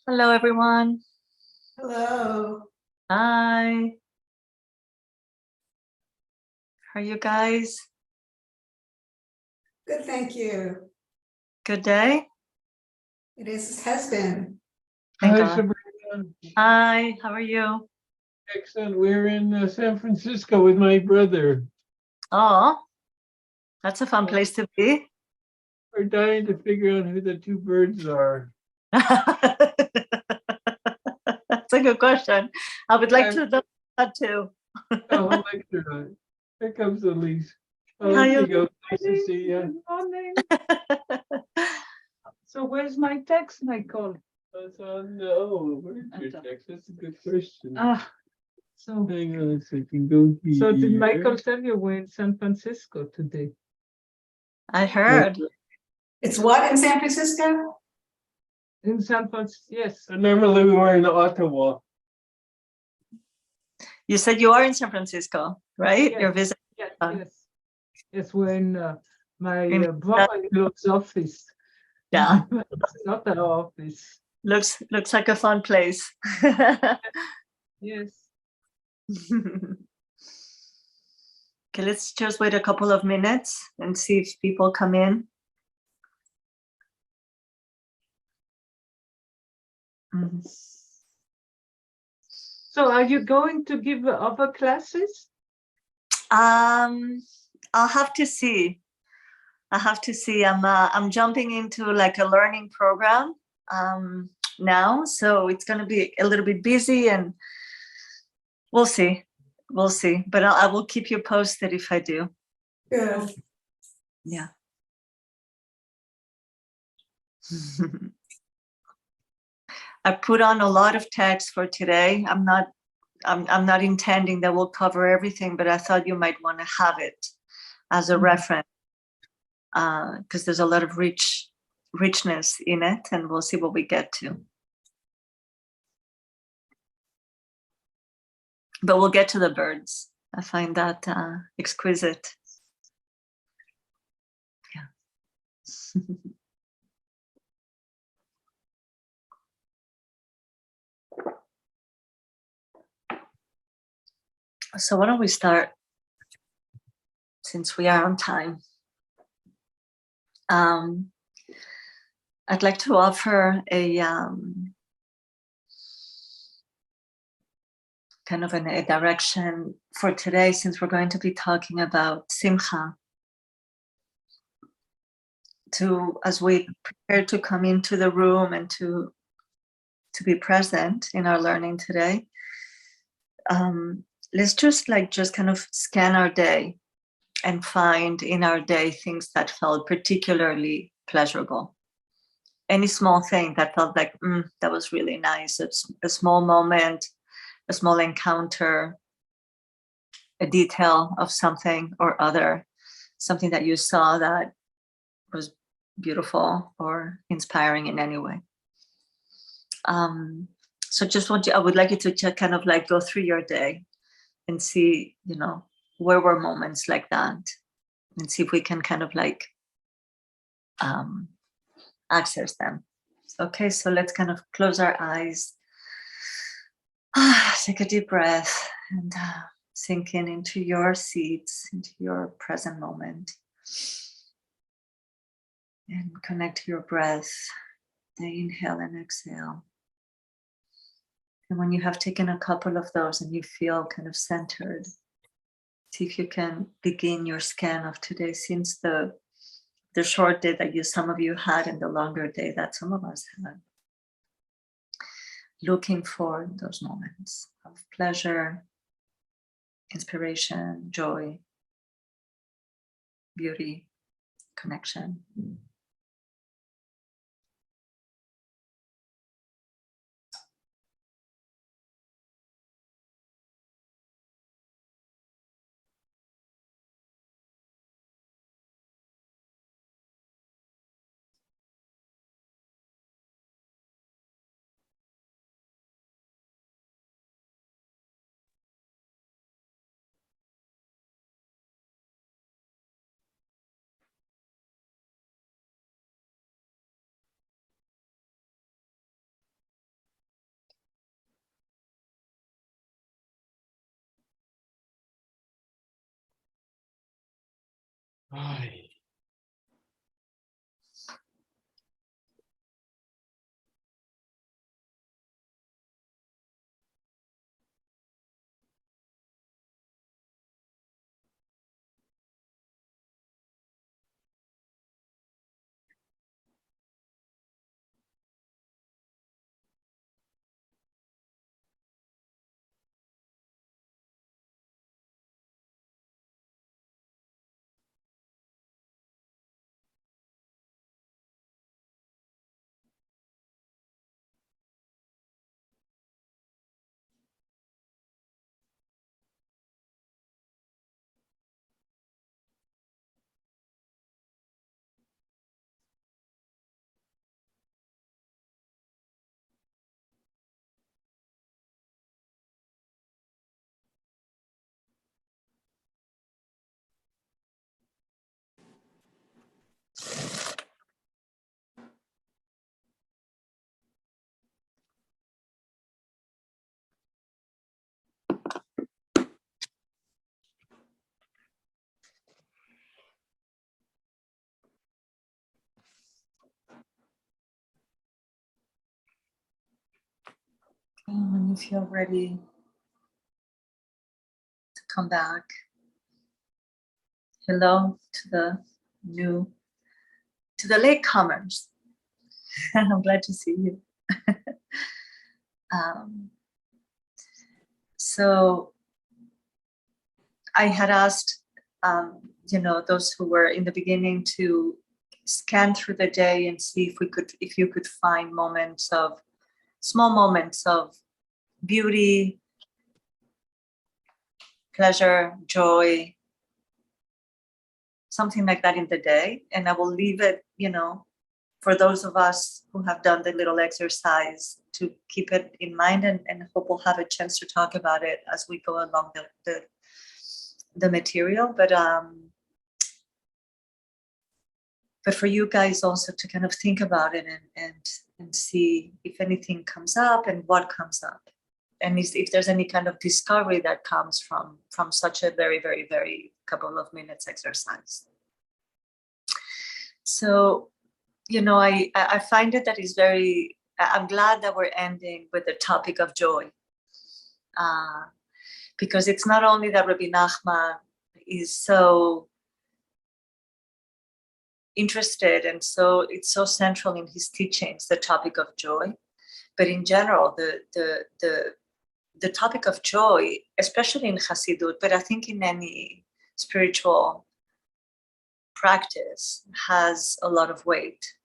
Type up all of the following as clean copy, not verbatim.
Hello, everyone. Hello. Hi. How are you guys? Good, thank you. Good day? Has been. Thank Hi, God. Sabrina. Hi, how are you? Excellent. We're in San Francisco with my brother. Oh, that's a fun place to be. We're dying to figure out who the two birds are. That's a good question. I would like to know that too. I'll lecture on it. Here comes Elise. How Oh, you you go. Nice to see you. Good morning. So where's my text, Michael? Where's your text? That's a good question. So Hang on a second. Go so did here. Michael tell you we're in San Francisco today? I heard. It's what in San Francisco? In San Francisco, yes. Normally we were in Ottawa. You said you are in San Francisco, right? Yes. You're visiting. Yes, yes. Yes, we're in my In- brother-in-law's office. Yeah, It's not our office. looks like a fun place. Yes. Okay, let's just wait a couple of minutes and see if people come in. Mhm. So are you going to give other classes? I'll have to see. I'm jumping into like a learning program now, so it's going to be a little bit busy, and we'll see. But I will keep you posted if I do. Good. Yeah. I put on a lot of text for today. I'm not intending that we'll cover everything, but I thought you might want to have it as a reference, because there's a lot of richness in it, and we'll see what we get to. But we'll get to the birds. I find that exquisite. Yeah. So why don't we start, since we are on time? I'd like to offer a kind of a direction for today, since we're going to be talking about Simcha. As we prepare to come into the room and to be present in our learning today, let's just kind of scan our day and find in our day things that felt particularly pleasurable. Any small thing that felt like, that was really nice. It's a small moment, a small encounter, a detail of something or other, something that you saw that was beautiful or inspiring in any way. So I would like you to just kind of like go through your day and see, where were moments like that, and see if we can kind of like access them. Okay, so let's kind of close our eyes, take a deep breath, and sink into your seats, into your present moment, and connect to your breath, the inhale and exhale. And when you have taken a couple of those and you feel kind of centered, see if you can begin your scan of today, since the short day that some of you had and the longer day that some of us had. Looking for those moments of pleasure, inspiration, joy, beauty, connection. Ay. When you feel ready to come back, hello to the latecomers. I'm glad to see you. So I had asked, those who were in the beginning to scan through the day and see if you could find small moments of beauty, pleasure, joy, something like that in the day. And I will leave it, for those of us who have done the little exercise to keep it in mind, and hope we'll have a chance to talk about it as we go along the material. But for you guys also to kind of think about it and see if anything comes up and what comes up. And if there's any kind of discovery that comes from such a very, very, very couple of minutes exercise. So, I find it that is I'm glad that we're ending with the topic of joy. Because it's not only that Rabbi Nachman is so interested and it's so central in his teachings, the topic of joy, but in general, the topic of joy, especially in Hasidut, but I think in any spiritual practice, has a lot of weight.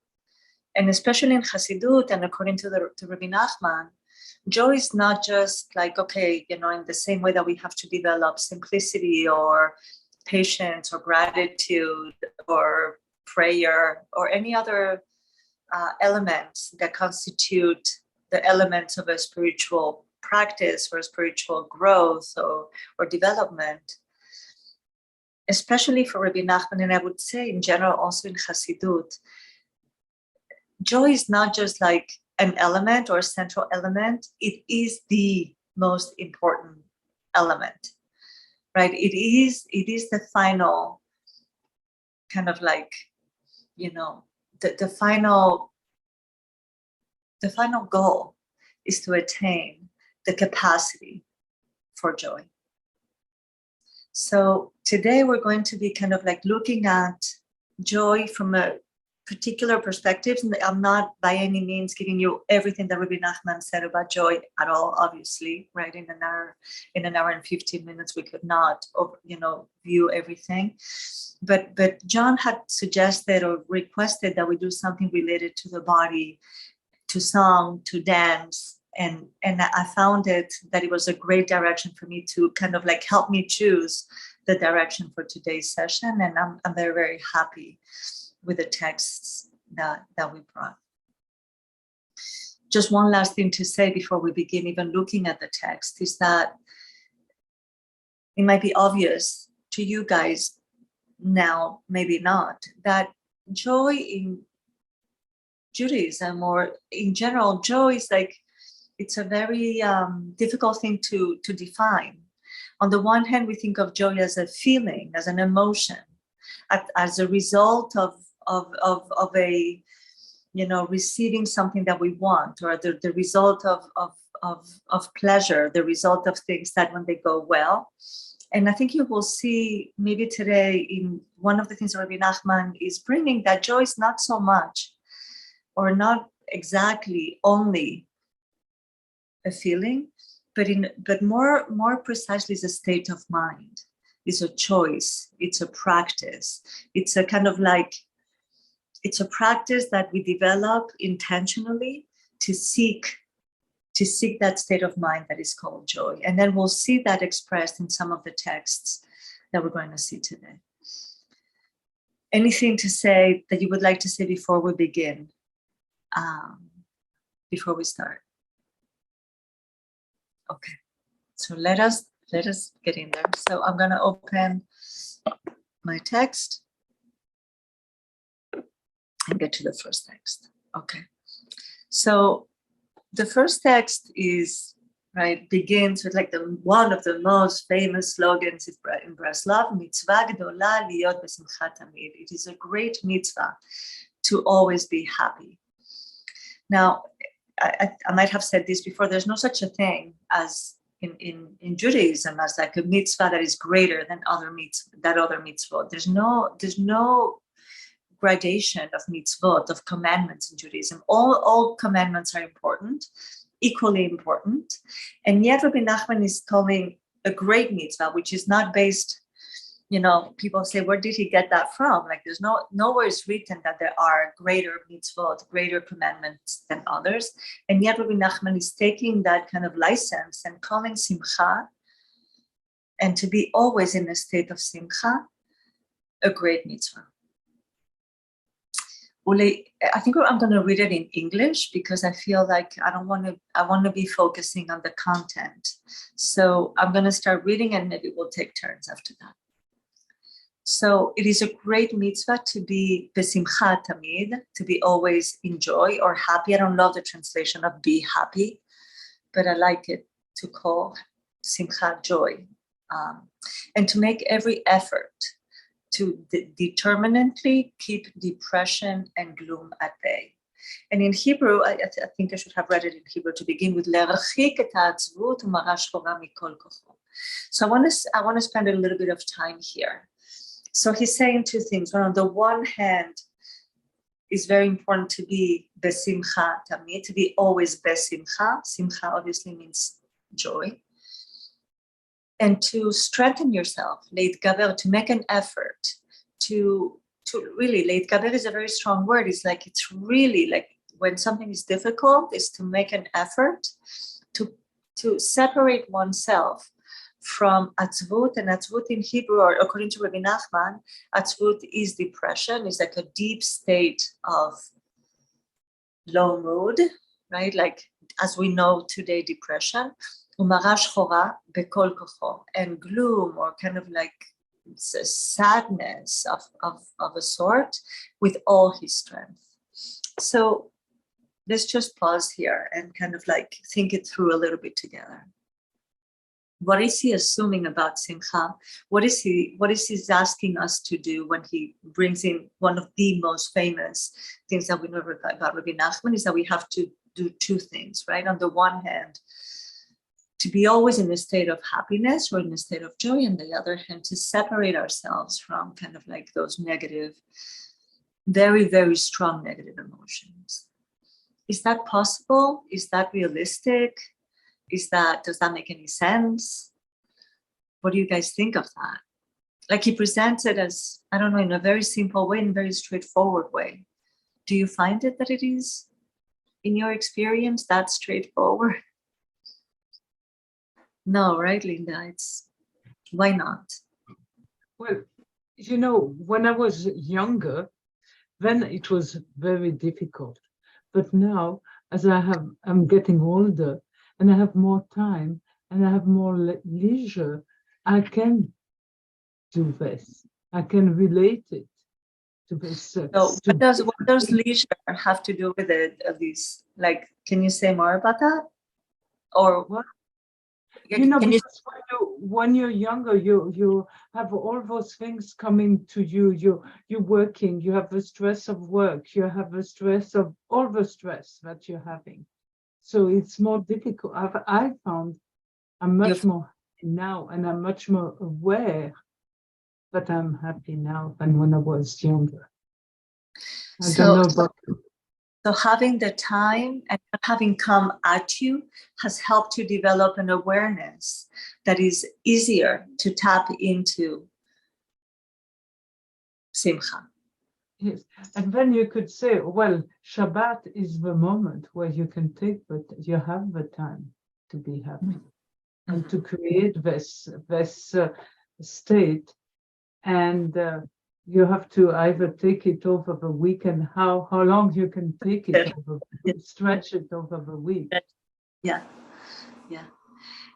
And especially in Hasidut, and according to Rabbi Nachman, joy is not just like, okay, in the same way that we have to develop simplicity or patience or gratitude or prayer or any other elements that constitute the elements of a spiritual practice or spiritual growth or development, especially for Rabbi Nachman, and I would say in general also in Hasidut, joy is not just like an element or a central element, it is the most important element, right? It is the final kind of like, the final goal is to attain the capacity for joy. So today we're going to be kind of like looking at joy from a particular perspective. And I'm not by any means giving you everything that Rabbi Nachman said about joy at all, obviously, right? In an hour and 15 minutes, we could not, view everything. But John had suggested or requested that we do something related to the body, to song, to dance. And I found that it was a great direction for me to kind of like help me choose the direction for today's session. And I'm very, very happy with the texts that we brought. Just one last thing to say before we begin even looking at the text is that it might be obvious to you guys now, maybe not, that joy in Judaism or in general, joy is like, it's a very difficult thing to define. On the one hand, we think of joy as a feeling, as an emotion. as a result of a, receiving something that we want, or the result of pleasure, the result of things that when they go well. And I think you will see maybe today in one of the things that Rabbi Nachman is bringing, that joy is not so much, or not exactly only a feeling, but more precisely is a state of mind. It's a choice. It's a practice. It's a kind of like, it's a practice that we develop intentionally to seek that state of mind that is called joy. And then we'll see that expressed in some of the texts that we're going to see today. Anything to say that you would like to say before we begin? Before we start? Okay, so let us get in there. So I'm going to open my text and get to the first text. Okay, so the first text begins with like one of the most famous slogans in Breslov, mitzvah gdola liot besimcha tamid. It is a great mitzvah to always be happy. Now, I might have said this before, there's no such a thing as in Judaism as like a mitzvah that is greater than other mitzvot. There's no gradation of mitzvot, of commandments in Judaism. All commandments are important, equally important. And yet Rabbi Nachman is calling a great mitzvah, which is not based, people say, where did he get that from? Like there's nowhere is written that there are greater mitzvot, greater commandments than others. And yet Rabbi Nachman is taking that kind of license and calling simcha, and to be always in a state of simcha, a great mitzvah. I think I'm going to read it in English because I feel like I want to be focusing on the content. So I'm going to start reading and maybe we'll take turns after that. So it is a great mitzvah to be besimcha tamid, to be always in joy or happy. I don't love the translation of be happy, but I like it to call simcha joy. And to make every effort to determinedly keep depression and gloom at bay. And in Hebrew, I think I should have read it in Hebrew to begin with. So I want to spend a little bit of time here. So he's saying two things. One, on the one hand, it's very important to be besimcha tamid, to be always besimcha. Simcha obviously means joy. And to strengthen yourself, leitgaber, to make an effort, to really, leitgaber is a very strong word. It's really like when something is difficult, is to make an effort to separate oneself from atzvut. And atzvut in Hebrew, or according to Rabbi Nachman, atzvut is depression. It's like a deep state of low mood, right? Like as we know today, depression. Umarash chora bekol kocho, and gloom, or kind of like sadness of a sort, with all his strength. So let's just pause here and kind of like think it through a little bit together. What is he assuming about simcha? What is he asking us to do when he brings in one of the most famous things that we know about Rabbi Nachman, is that we have to do two things, right? On the one hand, to be always in a state of happiness or in a state of joy, and the other hand, to separate ourselves from kind of like those negative, very, very strong negative emotions. Is that possible? Is that realistic? Does that make any sense? What do you guys think of that? Like he presents it as, I don't know, in a very simple way, in a very straightforward way. Do you find it that it is, in your experience, that straightforward? No, right, Linda? Why not? Well, when I was younger, then it was very difficult. But now, as I'm getting older and I have more time and I have more leisure, I can do this. I can relate it to this. So what does leisure have to do with it, at least? Like, can you say more about that? Or what? You know, Can you? because when you're younger, you have all those things coming to you. You're working. You have the stress of work. You have the stress of all the stress that you're having. So it's more difficult. I found I'm much You've- more happy now, and I'm much more aware that I'm happy now than when I was younger. I don't know about So having the time and not having come at you has helped you develop an awareness that is easier to tap into simcha. yes. And then you could say, well, Shabbat is the moment where you can take, but you have the time to be happy and to create this state. And you have to either take it over the week, and how long you can take it over, stretch it over the week. Yeah.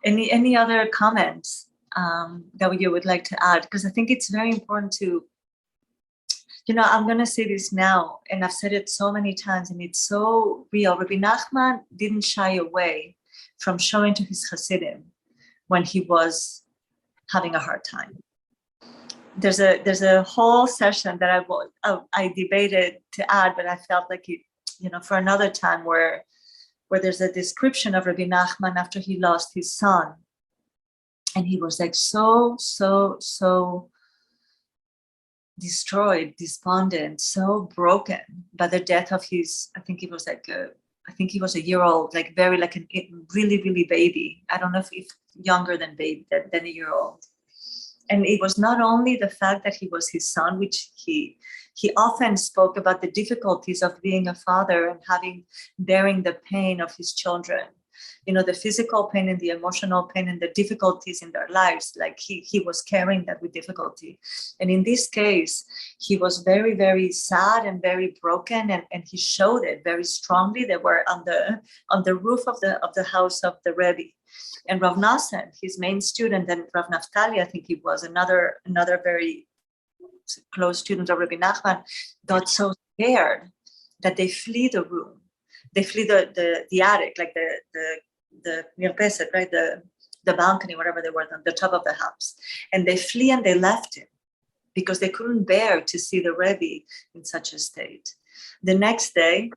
Any other comments that you would like to add? Because I think it's very important to, I'm going to say this now, and I've said it so many times, and it's so real. Rabbi Nachman didn't shy away from showing to his Hasidim when he was having a hard time. There's a whole session that I debated to add, but I felt like it, for another time, where there's a description of Rabbi Nachman after he lost his son, and he was like so destroyed, despondent, so broken by the death of his. I think he was a year old, like very like a really really baby. I don't know if younger than a year old. And it was not only the fact that he was his son, which he often spoke about the difficulties of being a father and bearing the pain of his children, the physical pain and the emotional pain and the difficulties in their lives. Like he was carrying that with difficulty. And in this case, he was very, very sad and very broken, and he showed it very strongly. They were on the roof of the house of the Rebbe. And Rav Nassan, his main student, and Rav Naftali, I think he was another very close student of Rabbi Nachman, got so scared that they flee the room. They flee the attic, like the mirpeset, right? The balcony, whatever they were, the top of the house. And they flee and they left him because they couldn't bear to see the Rebbe in such a state. The next day,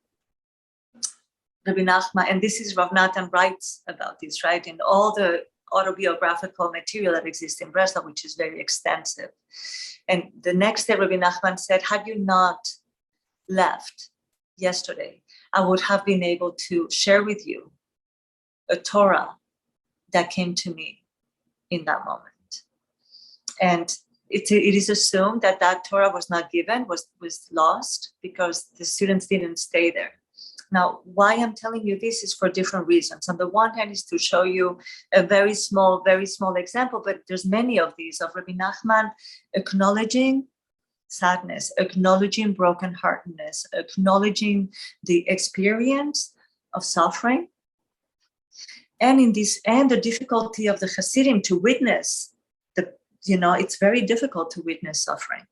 Rabbi Nachman, and this is Rav Natan writes about this, right? In all the autobiographical material that exists in Breslau, which is very extensive. And the next day, Rabbi Nachman said, had you not left yesterday, I would have been able to share with you a Torah that came to me in that moment. And it is assumed that Torah was not given, was lost, because the students didn't stay there. Now, why I'm telling you this is for different reasons. On the one hand is to show you a very small example, but there's many of these, of Rabbi Nachman acknowledging sadness, acknowledging brokenheartedness, acknowledging the experience of suffering, and the difficulty of the Hasidim to witness it's very difficult to witness suffering,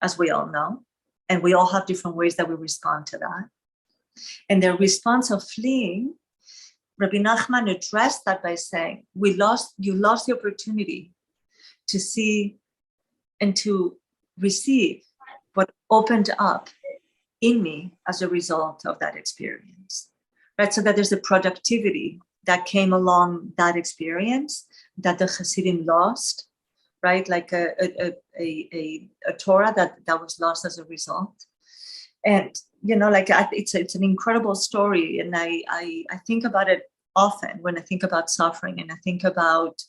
as we all know, and we all have different ways that we respond to that. And their response of fleeing, Rabbi Nachman addressed that by saying, you lost the opportunity to see and to receive what opened up in me as a result of that experience, right? So that there's a productivity that came along that experience that the Hasidim lost, right? Like a Torah that was lost as a result. And it's an incredible story, and I think about it often when I think about suffering, and I think about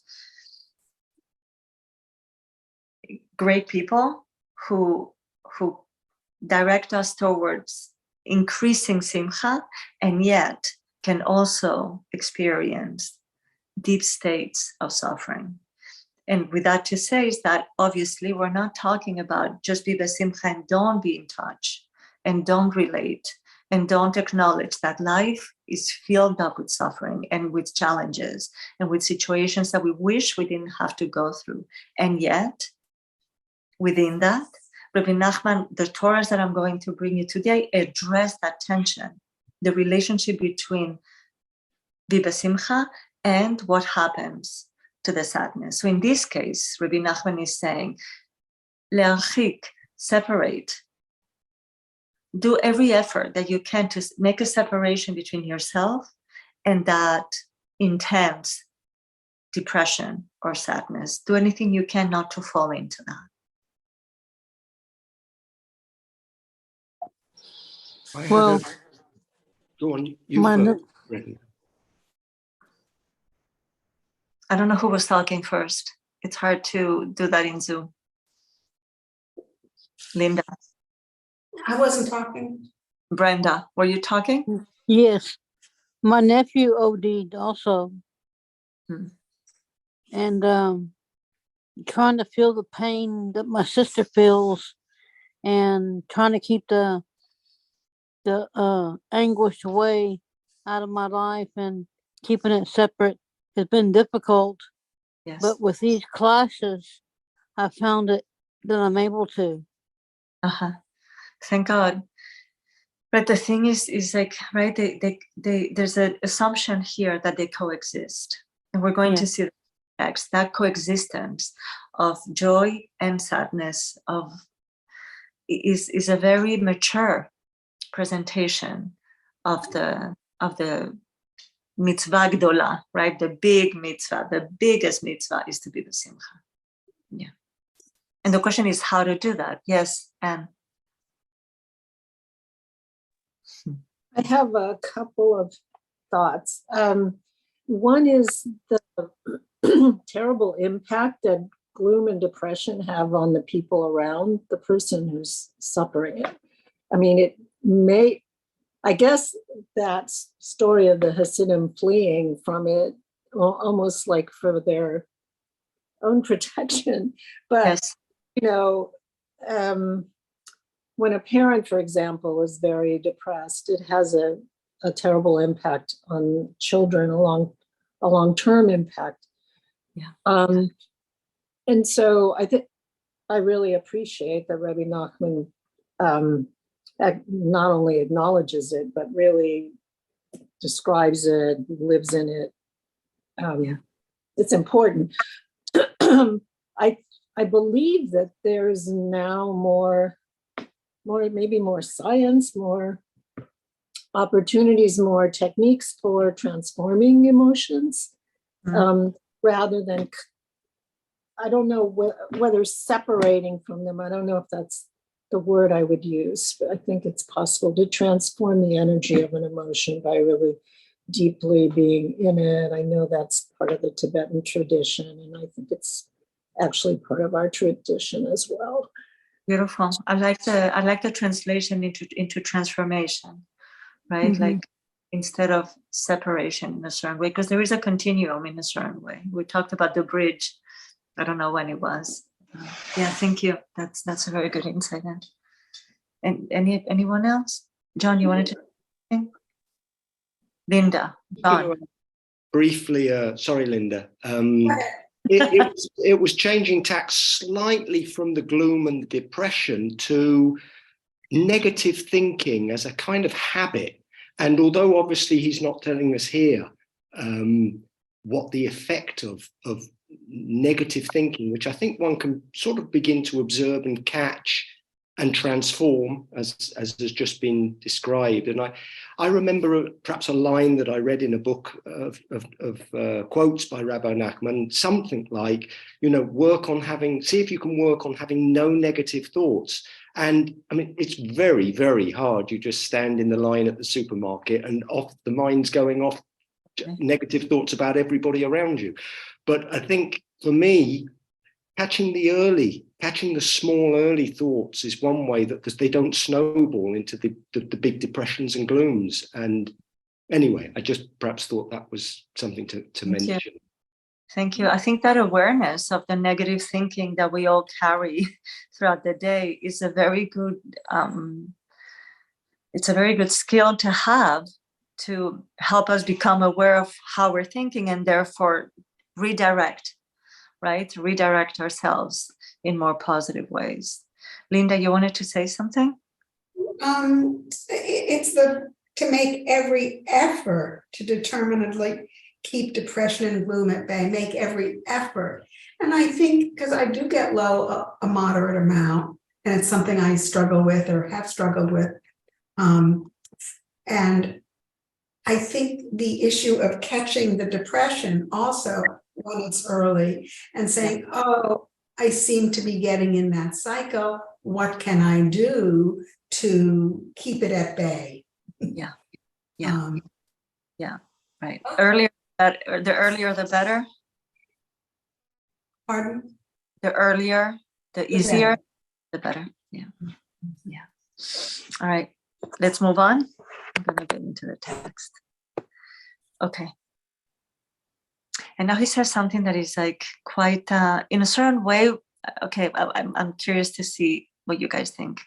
great people who direct us towards increasing simcha, and yet can also experience deep states of suffering. And with that to say is that obviously we're not talking about just be besimcha and don't be in touch and don't relate and don't acknowledge that life is filled up with suffering and with challenges and with situations that we wish we didn't have to go through. And yet, within that, Rabbi Nachman, the Torahs that I'm going to bring you today address that tension, the relationship between be besimcha and what happens to the sadness. So in this case, Rabbi Nachman is saying, le'archik, separate. Do every effort that you can to make a separation between yourself and that intense depression or sadness. Do anything you can not to fall into that. Well, go on. Written. I don't know who was talking first. It's hard to do that in Zoom. Linda. I wasn't talking. Brenda, were you talking? Yes, my nephew OD'd also. And trying to feel the pain that my sister feels and trying to keep the anguish away out of my life and keeping it separate has been difficult. Yes. But with these classes, I found it that I'm able to. Thank God. But the thing is like, right, there's an assumption here that they coexist. And we're going to see that coexistence of joy and sadness is a very mature presentation of the mitzvah gdola, right? The big mitzvah, the biggest mitzvah is to be the simcha. Yeah. And the question is how to do that. Yes, Anne. I have a couple of thoughts. One is the terrible impact that gloom and depression have on the people around the person who's suffering it. I mean, it may, I guess that story of the Hasidim fleeing from it, almost like for their own protection. But, Yes. you know, when a parent, for example, is very depressed, it has a terrible impact on children, a long-term impact. Yeah. And so I think I really appreciate that Rabbi Nachman not only acknowledges it, but really describes it, lives in it. It's important. I believe that there's now more, maybe more science, more opportunities, more techniques for transforming emotions, rather than, I don't know whether separating from them. I don't know if that's the word I would use, but I think it's possible to transform the energy of an emotion by really deeply being in it. I know that's part of the Tibetan tradition, and I think it's actually part of our tradition as well. Beautiful. I like the translation into transformation, right? Like instead of separation in a certain way, because there is a continuum in a certain way. We talked about the bridge. I don't know when it was. Yeah, thank you. That's a very good insight. And anyone else? John, you wanted to? Linda, John. Briefly, sorry, Linda. It was changing tack slightly from the gloom and the depression to negative thinking as a kind of habit. And although obviously he's not telling us here what the effect of negative thinking, which I think one can sort of begin to observe and catch and transform, as has just been described. And I remember perhaps a line that I read in a book of quotes by Rabbi Nachman, something like, see if you can work on having no negative thoughts. And I mean, it's very, very hard. You just stand in the line at the supermarket and the mind's going off negative thoughts about everybody around you. But I think for me, catching the small early thoughts is one way that they don't snowball into the big depressions and glooms. And anyway, I just perhaps thought that was something to mention. Thank you. I think that awareness of the negative thinking that we all carry throughout the day is a very good, it's a very good skill to have to help us become aware of how we're thinking and therefore redirect ourselves in more positive ways. Linda, you wanted to say something? It's to make every effort to determinedly keep depression and gloom at bay, make every effort. And I think, because I do get low a moderate amount, and it's something I struggle with or have struggled with. And I think the issue of catching the depression also when it's early and saying, oh, I seem to be getting in that cycle. What can I do to keep it at bay? Yeah. Right. The earlier, the better. Pardon? The earlier, the easier, the better. Yeah. All right. Let's move on. I'm going to get into the text. Okay. And now he says something that is like quite, in a certain way. Okay, I'm curious to see what you guys think.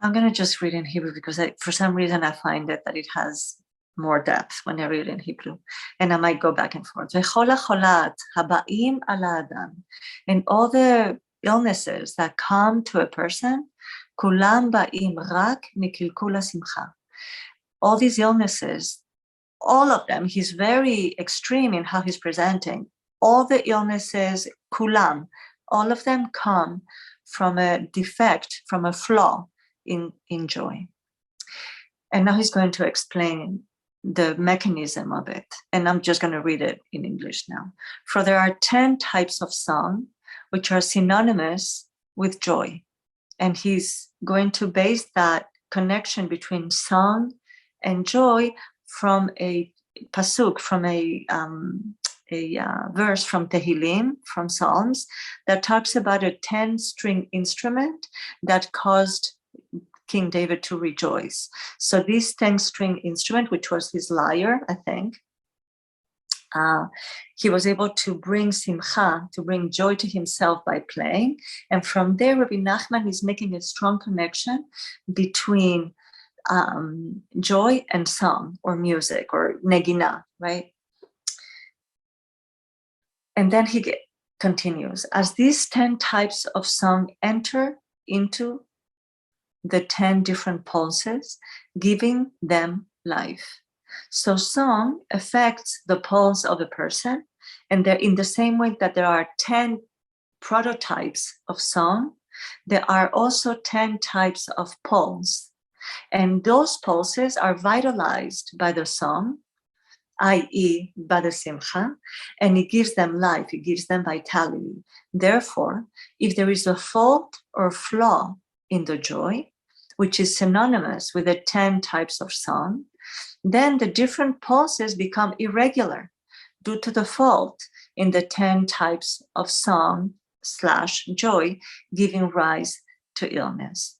I'm going to just read in Hebrew because for some reason I find that it has more depth when I read in Hebrew. And I might go back and forth. And all the illnesses that come to a person, kulam ba'im rak mikilkul simcha. All these illnesses, all of them, he's very extreme in how he's presenting. All the illnesses, kulam, all of them come from a defect, from a flaw in joy. And now he's going to explain the mechanism of it. And I'm just going to read it in English now. For there are 10 types of song which are synonymous with joy. And he's going to base that connection between song and joy from a pasuk, from a verse from Tehillim, from Psalms, that talks about a 10-string instrument that caused King David to rejoice. So this 10-string instrument, which was his lyre, I think, he was able to bring simcha, to bring joy to himself by playing. And from there, Rabbi Nachman is making a strong connection between joy and song or music or negina, right? And then he continues, as these 10 types of song enter into the 10 different pulses, giving them life. So song affects the pulse of a person, and they're in the same way that there are 10 prototypes of song, there are also 10 types of pulse. And those pulses are vitalized by the song, i.e. by the simcha, and it gives them life, it gives them vitality. Therefore, if there is a fault or flaw in the joy, which is synonymous with the 10 types of song, then the different pulses become irregular due to the fault in the 10 types of song/joy, giving rise to illness.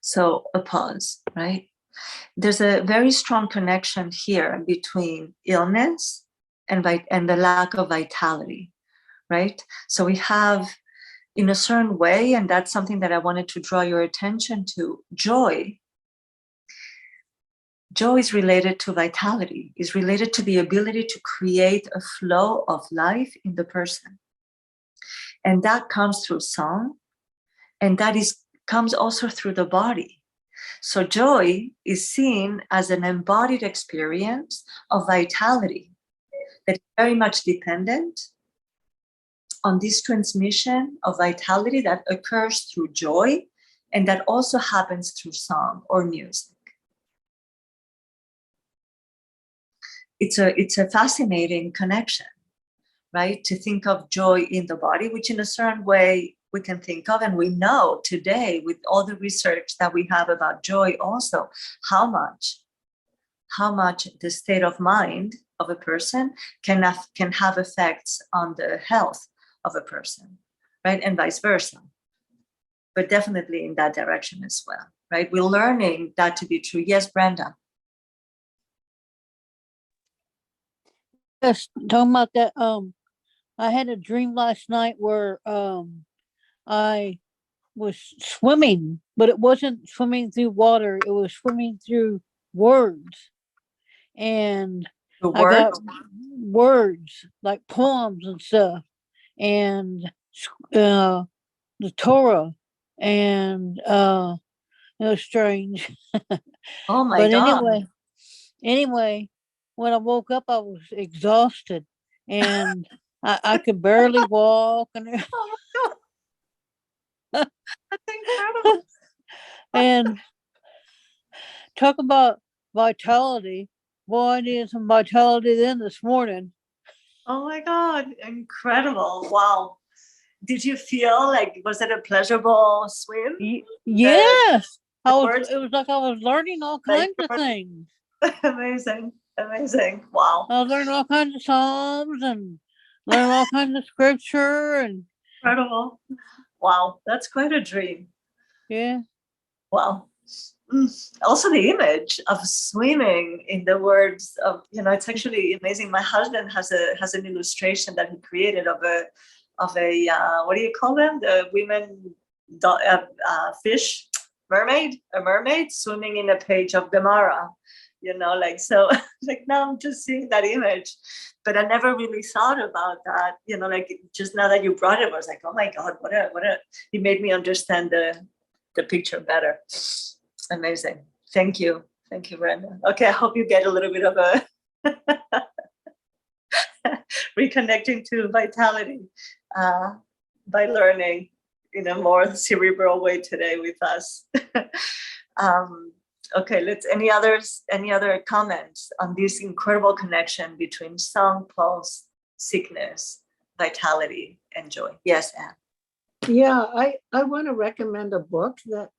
So a pause, right? There's a very strong connection here between illness and the lack of vitality, right? So we have, in a certain way, and that's something that I wanted to draw your attention to, joy. Joy is related to vitality, is related to the ability to create a flow of life in the person. And that comes through song, and that comes also through the body. So joy is seen as an embodied experience of vitality that is very much dependent on this transmission of vitality that occurs through joy, and that also happens through song or music. It's a fascinating connection, right? To think of joy in the body, which in a certain way we can think of, and we know today with all the research that we have about joy also, how much the state of mind of a person can have effects on the health of a person, right? And vice versa. But definitely in that direction as well, right? We're learning that to be true. Yes, Brenda. Yes, talking about that, I had a dream last night where I was swimming, but it wasn't swimming through water, it was swimming through words. And The I got word. words like poems and stuff, and the Torah, and it was strange. Oh my But God. anyway, Anyway, when I woke up, I was exhausted and I could barely walk and Oh my God, that's incredible. and talk about vitality. Boy, I needed some vitality then this morning. Oh my God, incredible. Wow. Did you feel like, was it a pleasurable swim? Yes. Words It was like I was learning all like kinds of things. amazing, amazing. Wow, I was learning all kinds of psalms and learning all kinds of scripture and incredible. Wow, that's quite a dream. yeah. Wow. Also the image of swimming in the words of, it's actually amazing. My husband has an illustration that he created of a what do you call them, the women fish, a mermaid swimming in a page of Gemara, like, so like now I'm just seeing that image, but I never really thought about that, like just now that you brought it, I was like, oh my God, what a he made me understand the picture better. Amazing. Thank you, Brenda. Okay, I hope you get a little bit of a reconnecting to vitality by learning in a more cerebral way today with us. Okay, any other comments on this incredible connection between song, pulse, sickness, vitality, and joy? Yes, Anne. Yeah, I want to recommend a book that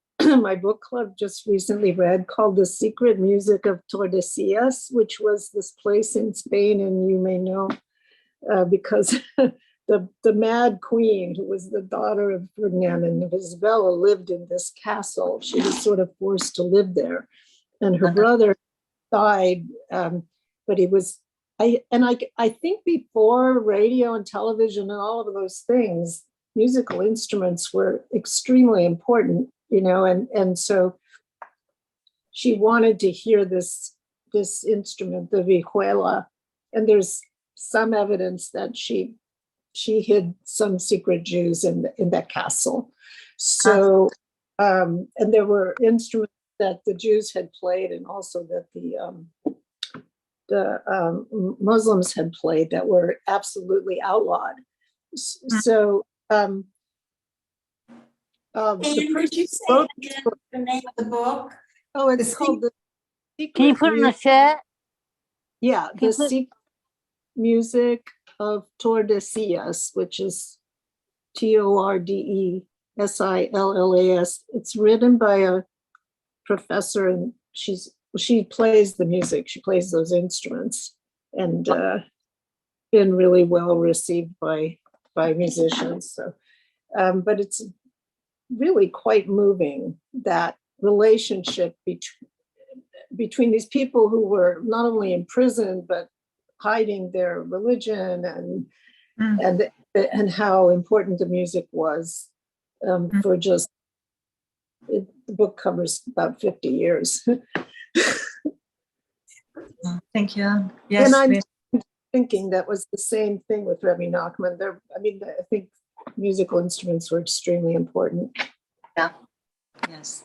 my book club just recently read called The Secret Music of Tordesillas, which was this place in Spain, and you may know because the Mad Queen, who was the daughter of Ferdinand and Isabella, lived in this castle. She was sort of forced to live there, and her brother died, but he was. I think before radio and television and all of those things, musical instruments were extremely important, and so she wanted to hear this instrument, the vihuela, and there's some evidence that she hid some secret Jews in that castle. So, and there were instruments that the Jews had played, and also that the Muslims had played that were absolutely outlawed. So, Anne, the could you say wrote again the name of the book? oh, it's The called the Can you Secret put in the Music. chat? Yeah, Can you the put- Secret Music of Tordesillas, which is Tordesillas. It's written by a professor, and she plays the music. She plays those instruments, and been really well received by musicians. So, but it's really quite moving, that relationship between these people who were not only imprisoned but hiding their religion, and how important the music was for just the book covers about 50 years. Thank you. Yes, And I'm please. thinking that was the same thing with Rabbi Nachman. I think musical instruments were extremely important. Yeah. Yes.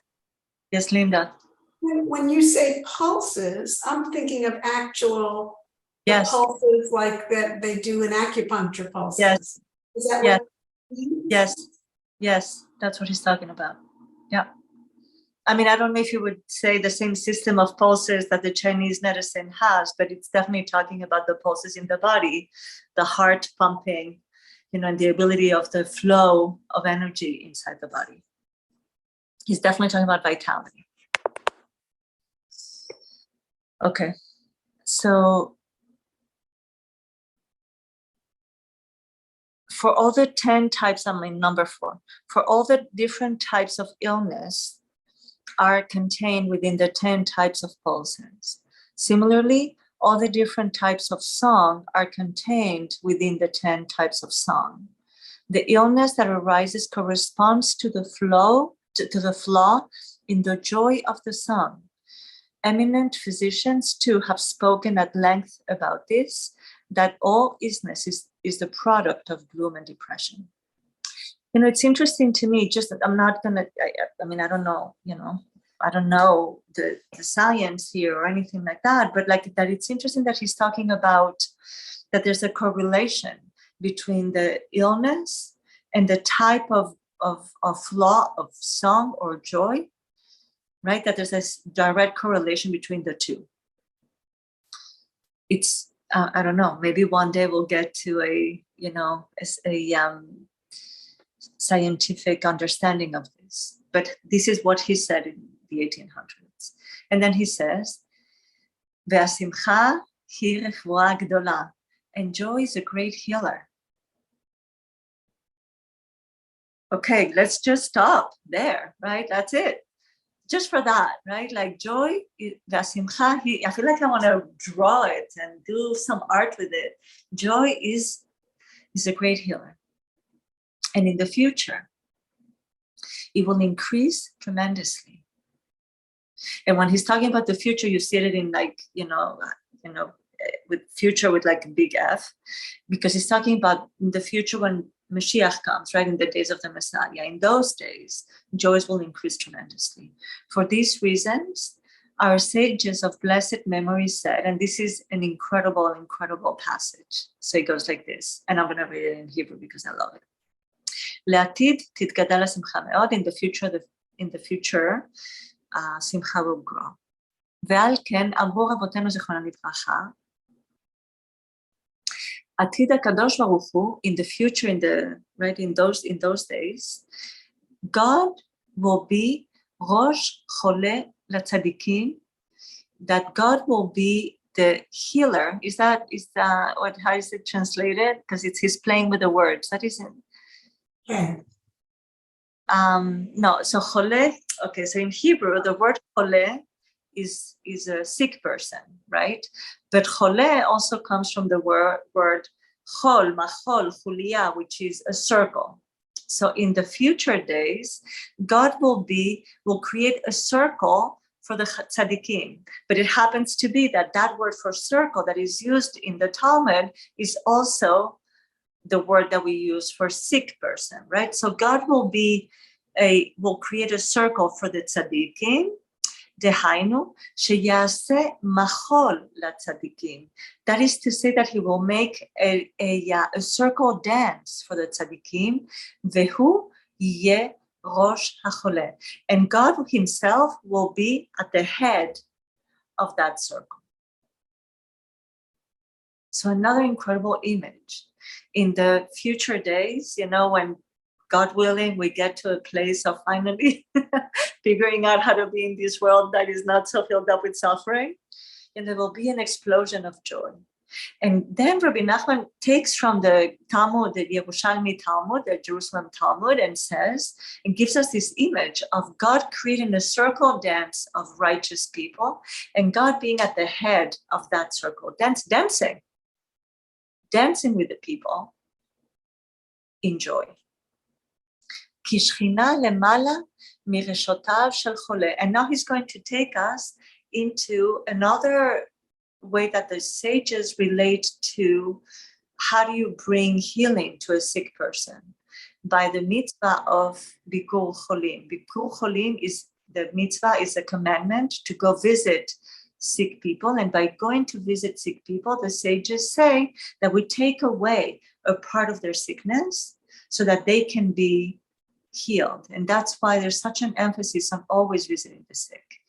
Yes, Linda. When you say pulses, I'm thinking of actual Yes. pulses like that they do in acupuncture pulses. Yes. Is that Yes. what you mean? Yes. Yes. That's what he's talking about. Yeah. I mean, I don't know if you would say the same system of pulses that the Chinese medicine has, but it's definitely talking about the pulses in the body, the heart pumping, and the ability of the flow of energy inside the body. He's definitely talking about vitality. Okay. So for all the 10 types, number 4, for all the different types of illness are contained within the 10 types of pulses. Similarly, all the different types of song are contained within the 10 types of song. The illness that arises corresponds to the flow, to the flaw in the joy of the song. Eminent physicians too have spoken at length about this, that all illness is the product of gloom and depression. It's interesting to me, just that I'm not gonna, I mean, I don't know, I don't know the science here or anything like that, but like that it's interesting that he's talking about that there's a correlation between the illness and the type of law of song or joy, right? That there's a direct correlation between the two. It's I don't know, maybe one day we'll get to a scientific understanding of this, but this is what he said in the 1800s. And then he says, "Ve'asimcha hi refuah gdola," and joy is a great healer. Okay, let's just stop there, right? That's it. Just for that, right? Like joy, ve'asimcha hi, I feel like I want to draw it and do some art with it. Joy is a great healer. And in the future, it will increase tremendously. And when he's talking about the future, you see it in like, with future with like a big F, because he's talking about in the future when Mashiach comes, right? In the days of the Messiah. In those days, joys will increase tremendously. For these reasons, our sages of blessed memory said, and this is an incredible, incredible passage. So it goes like this, and I'm going to read it in Hebrew because I love it. לעתיד תתגדל השמחה מאוד, in the future, שמחה will grow. ועל כן אמרו רבותינו זיכרונם לברכה, עתיד הקדוש ברוך הוא, in the future, in those days, God will be ראש חולה לצדיקים, that God will be the healer. Is that what? How is it translated? Because he's playing with the words. That isn't. Yeah. No, so chole, okay, so in Hebrew, the word chole is a sick person, right? But chole also comes from the word chol, machol, chulia, which is a circle. So in the future days, God will create a circle for the tzaddikim. But it happens to be that word for circle that is used in the Talmud is also the word that we use for sick person, right? So God will create a circle for the tzaddikim, dehainu, sheyaseh machol latzaddikim. That is to say that he will make a circle dance for the tzaddikim, vehu yeh rosh hachole. And God himself will be at the head of that circle. So another incredible image. In the future days, when God willing, we get to a place of finally figuring out how to be in this world that is not so filled up with suffering, and there will be an explosion of joy. And then Rabbi Nachman takes from the Talmud, the Yerushalmi Talmud, the Jerusalem Talmud, and gives us this image of God creating a circle dance of righteous people, and God being at the head of that circle, dancing with the people in joy. And now he's going to take us into another way that the sages relate to how do you bring healing to a sick person, by the mitzvah of Bikur Cholim. Bikur Cholim is a commandment to go visit sick people, and by going to visit sick people, the sages say that we take away a part of their sickness so that they can be healed. And that's why there's such an emphasis on always visiting the sick,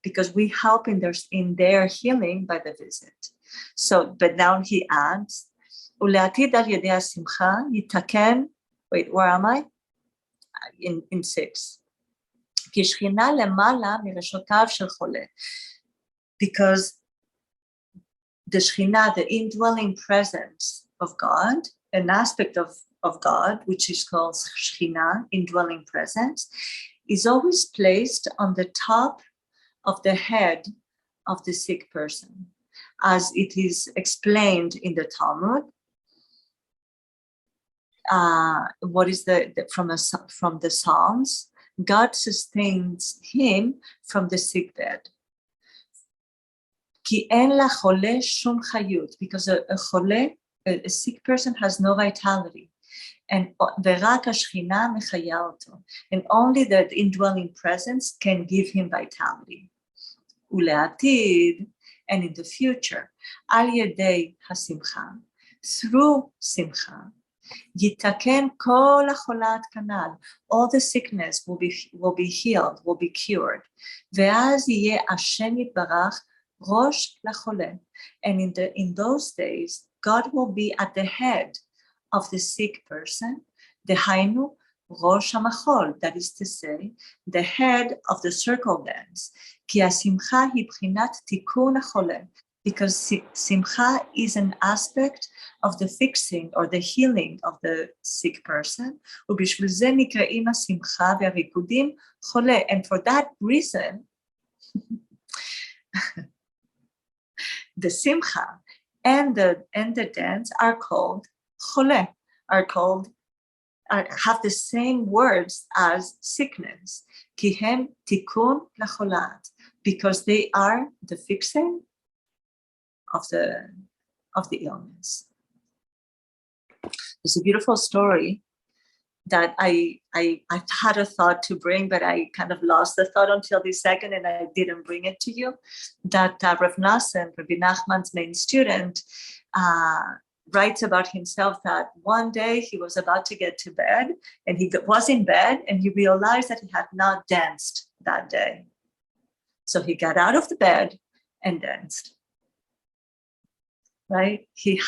because we help in their healing by the visit. So, but now he adds, ולעתיד על ידי השמחה יתקן, wait, where am I? In 6. כי שכינה למעלה מראשותיו של חולה. Because the Shekhinah, the indwelling presence of God, an aspect of God, which is called Shekhinah, indwelling presence, is always placed on the top of the head of the sick person. As it is explained in the Talmud, what is from the Psalms, God sustains him from the sick bed. Because a sick person has no vitality. And ורק השכינה מחיה אותו. And only that indwelling presence can give him vitality. ולעתיד, and in the future, על ידי השמחה, through שמחה, יתקן כל החולת כנ"ל. All the sickness will be healed, will be cured. ואז יהיה השם יתברך ראש לחולה. And in those days, God will be at the head of the sick person, דהיינו ראש המחול, that is to say, the head of the circle dance. כי השמחה היא בחינת תיקון החולה. Because simcha is an aspect of the fixing or the healing of the sick person. ובשביל זה נקראים השמחה והריקודים חולה. And for that reason, the simcha and the dance are called chole, have the same words as sickness. כי הם תיקון לחולת, because they are the fixing of the illness. There's a beautiful story that I had a thought to bring, but I kind of lost the thought until this second, and I didn't bring it to you. That Rav Nassim, Rabbi Nachman's main student, writes about himself that one day he was about to get to bed, and he was in bed, and he realized that he had not danced that day. So he got out of the bed and danced. Right? He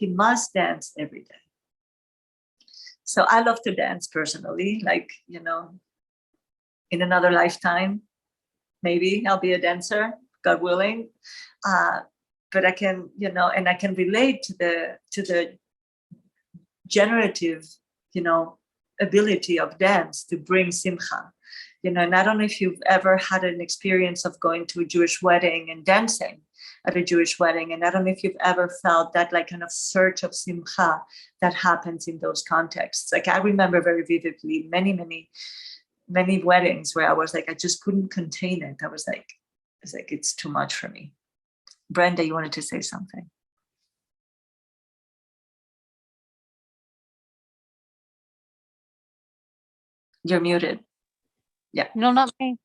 must dance every day. So I love to dance personally, like, in another lifetime, maybe I'll be a dancer, God willing. But I can, and I can relate to the generative, ability of dance to bring simcha. And I don't know if you've ever had an experience of going to a Jewish wedding and dancing at a Jewish wedding. And I don't know if you've ever felt that like kind of surge of simcha that happens in those contexts. Like I remember very vividly many weddings where I was like, I just couldn't contain it. I was like, it's too much for me. Brenda, you wanted to say something? You're muted. Yeah. No, not me.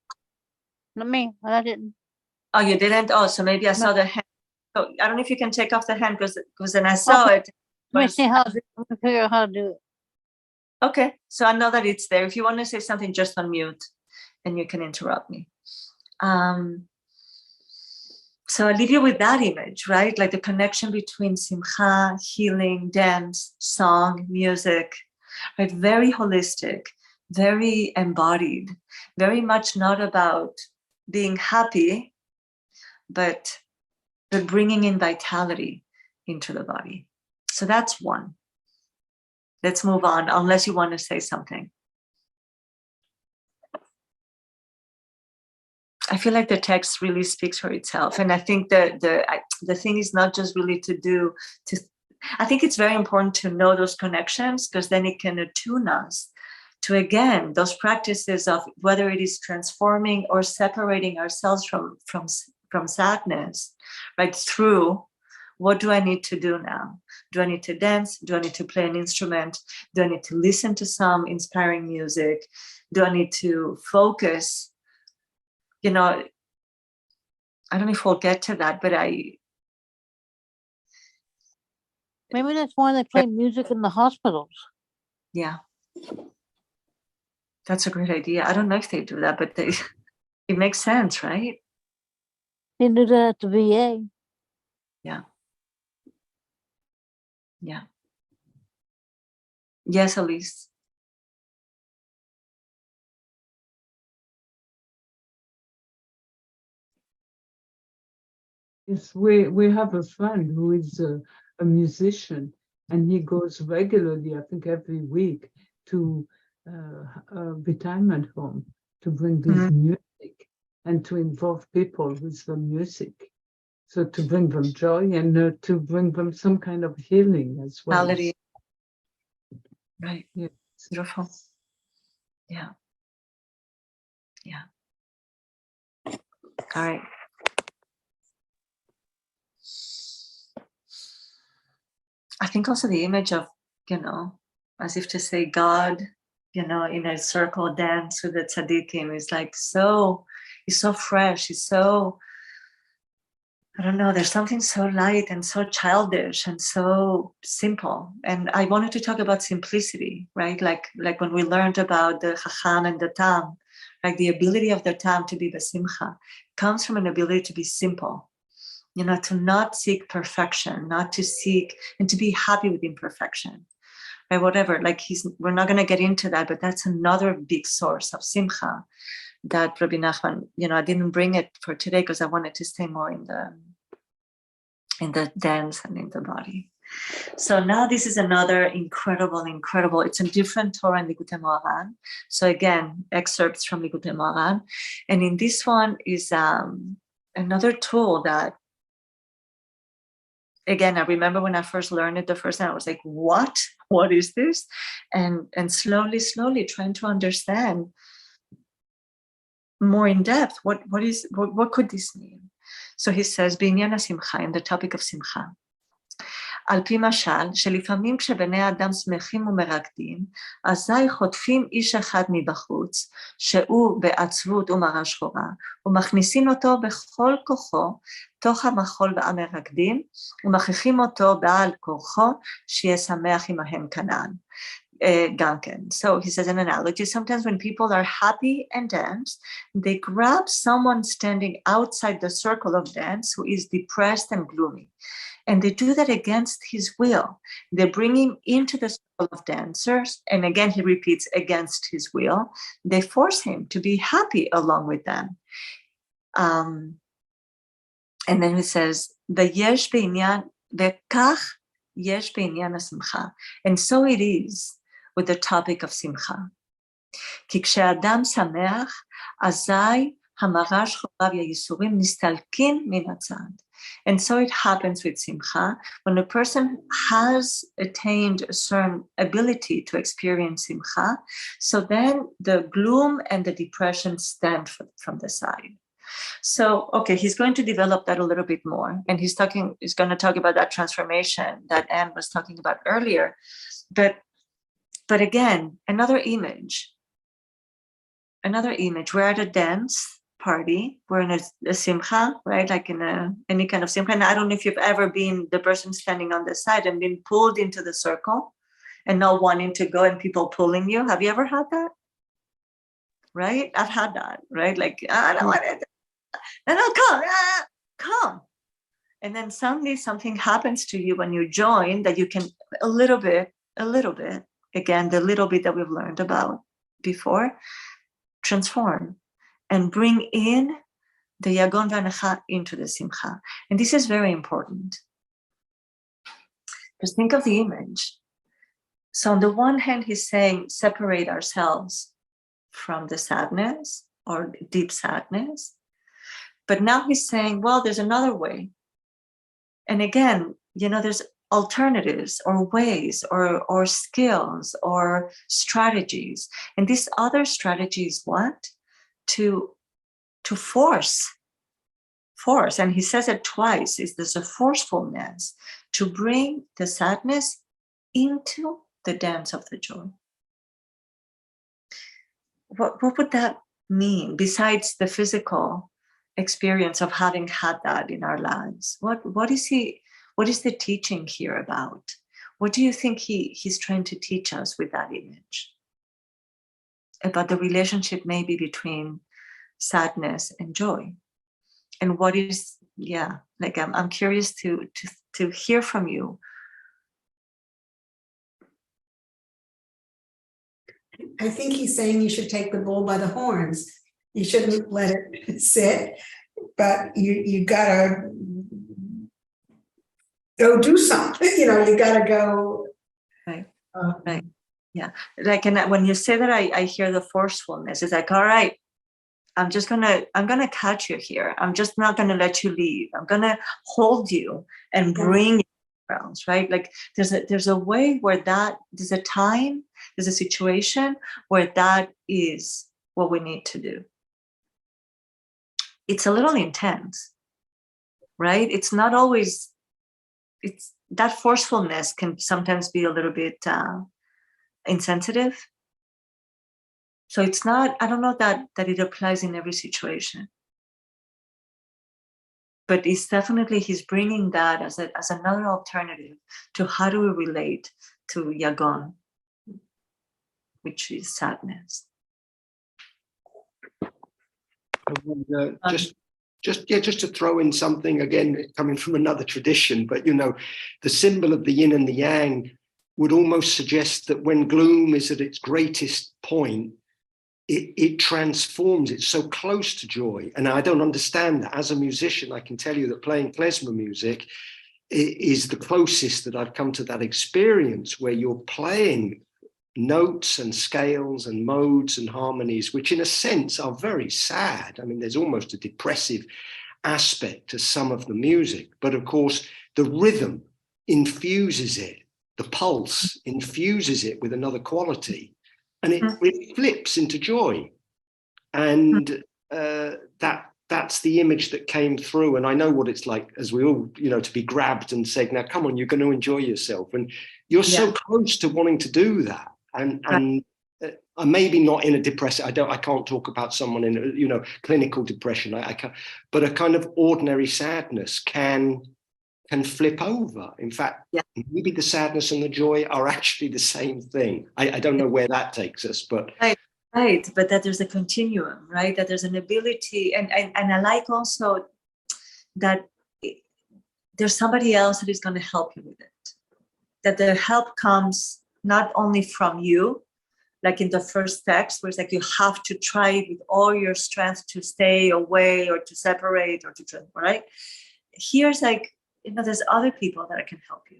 Not me. I didn't. Oh, you didn't? Oh, so maybe I saw the hand. So I don't know if you can take off the hand because then I saw it. Let me see how to let me figure out how to do it. Okay, so I know that it's there. If you want to say something, just unmute and you can interrupt me. So I leave you with that image, right? Like the connection between simcha, healing, dance, song, music, right? Very holistic, very embodied, very much not about being happy, but bringing in vitality into the body. So that's one. Let's move on, unless you want to say something. I feel like the text really speaks for itself. And I think that the thing is not just really I think it's very important to know those connections, because then it can attune us to, again, those practices of whether it is transforming or separating ourselves from sadness, right? Through what do I need to do now? Do I need to dance? Do I need to play an instrument? Do I need to listen to some inspiring music? Do I need to focus? I don't know if we'll get to that, but maybe that's why they play music in the hospitals. Yeah. That's a great idea. I don't know if they do that, but it makes sense, right? They do that at the VA. Yeah. Yeah. Yes, Elise. Yes, we have a friend who is a musician, and he goes regularly, I think every week, to a retirement home to bring this music and to involve people with the music. So to bring them joy and to bring them some kind of healing as well. Quality. Right. Yes. Beautiful. Yeah. Yeah. All right. I think also the image of, as if to say God, in a circle dance with the tzaddikim is like he's so fresh, he's so, I don't know, there's something so light and so childish and so simple. And I wanted to talk about simplicity, right? Like when we learned about the chacham and the tam, like the ability of the tam to be besimcha comes from an ability to be simple, to not seek perfection, not to seek, and to be happy with imperfection, right? Whatever, like we're not going to get into that, but that's another big source of simcha that Rabbi Nachman, I didn't bring it for today because I wanted to stay more in the dance and in the body. So now this is another incredible, it's a different Torah in Likutei Moharan. So again, excerpts from Likutei Moharan. And in this one is another tool that, again, I remember when I first learned it the first time, I was like, what is this? And slowly trying to understand more in depth, what could this mean? So he says, בעניין השמחה, in the topic of שמחה, על פי משל, שלפעמים כשבני אדם שמחים ומרקדים, אזי חוטפים איש אחד מבחוץ, שהוא בעצבות ומרה שחורה, ומכניסים אותו בכל כוחו, תוך המחול והמרקדים, ומכריחים אותו בעל כוחו, שיהיה שמח עמהם כנען. So he says an analogy, sometimes when people are happy and dance, they grab someone standing outside the circle of dance who is depressed and gloomy. And they do that against his will. They bring him into the circle of dancers. And again, he repeats, against his will. They force him to be happy along with them. And then he says, ויש בעניין, וכך יש בעניין השמחה. And so it is with the topic of simcha. כי כשאדם שמח, אזי המרה שחורה והייסורים נסתלקים מן הצד. And so it happens with simcha. When a person has attained a certain ability to experience simcha, so then the gloom and the depression stand from the side. So, okay, he's going to develop that a little bit more. And he's going to talk about that transformation that Anne was talking about earlier. But again, another image. We're at a dance party. We're in a simcha, right? Like in any kind of simcha. And I don't know if you've ever been the person standing on the side and been pulled into the circle and not wanting to go and people pulling you. Have you ever had that? Right? I've had that, right? Like, I don't want it. No, come. And then suddenly something happens to you when you join that you can a little bit, again, the little bit that we've learned about before, transform and bring in the yagon v'anecha into the simcha. And this is very important. Just think of the image. So on the one hand, he's saying separate ourselves from the sadness or deep sadness. But now he's saying, well, there's another way. And again, there's alternatives or ways or skills or strategies. And this other strategy is what? To force. And he says it twice, is there's a forcefulness to bring the sadness into the dance of the joy. What would that mean besides the physical experience of having had that in our lives? What is the teaching here about? What do you think he's trying to teach us with that image? About the relationship maybe between sadness and joy. And what is, I'm curious to hear from you. I think he's saying you should take the bull by the horns. You shouldn't let it sit, but you gotta go do something. You gotta go. Right. Right. Yeah. Like, and when you say that, I hear the forcefulness. It's like, all right, I'm gonna catch you here. I'm just not gonna let you leave. I'm gonna hold you and bring you around, right? Like there's a way where there's a time, there's a situation where that is what we need to do. It's a little intense, right? It's not always, that forcefulness can sometimes be a little bit insensitive. So it's not, I don't know that it applies in every situation. But it's definitely, he's bringing that as another alternative to how do we relate to Yagon, which is sadness. Just to throw in something, again, coming from another tradition, but the symbol of the yin and the yang would almost suggest that when gloom is at its greatest point, it transforms. It's so close to joy. And I don't understand that. As a musician, I can tell you that playing klezmer music is the closest that I've come to that experience where you're playing notes and scales and modes and harmonies, which in a sense are very sad. I mean, there's almost a depressive aspect to some of the music, but of course the rhythm infuses it, the pulse infuses it with another quality, and it flips into joy. And that's the image that came through. And I know what it's like, as we all, to be grabbed and said, now come on, you're going to enjoy yourself. And you're so close to wanting to do that. And maybe not in a depressive, I can't talk about someone in clinical depression. I can't, but a kind of ordinary sadness can flip over. In fact, maybe the sadness and the joy are actually the same thing. I don't know where that takes us, but right. But that there's a continuum, right? That there's an ability, and I like also that there's somebody else that is going to help you with it. That the help comes not only from you, like in the first text, where it's like you have to try with all your strength to stay away or to separate or to, right? Here's like, there's other people that can help you.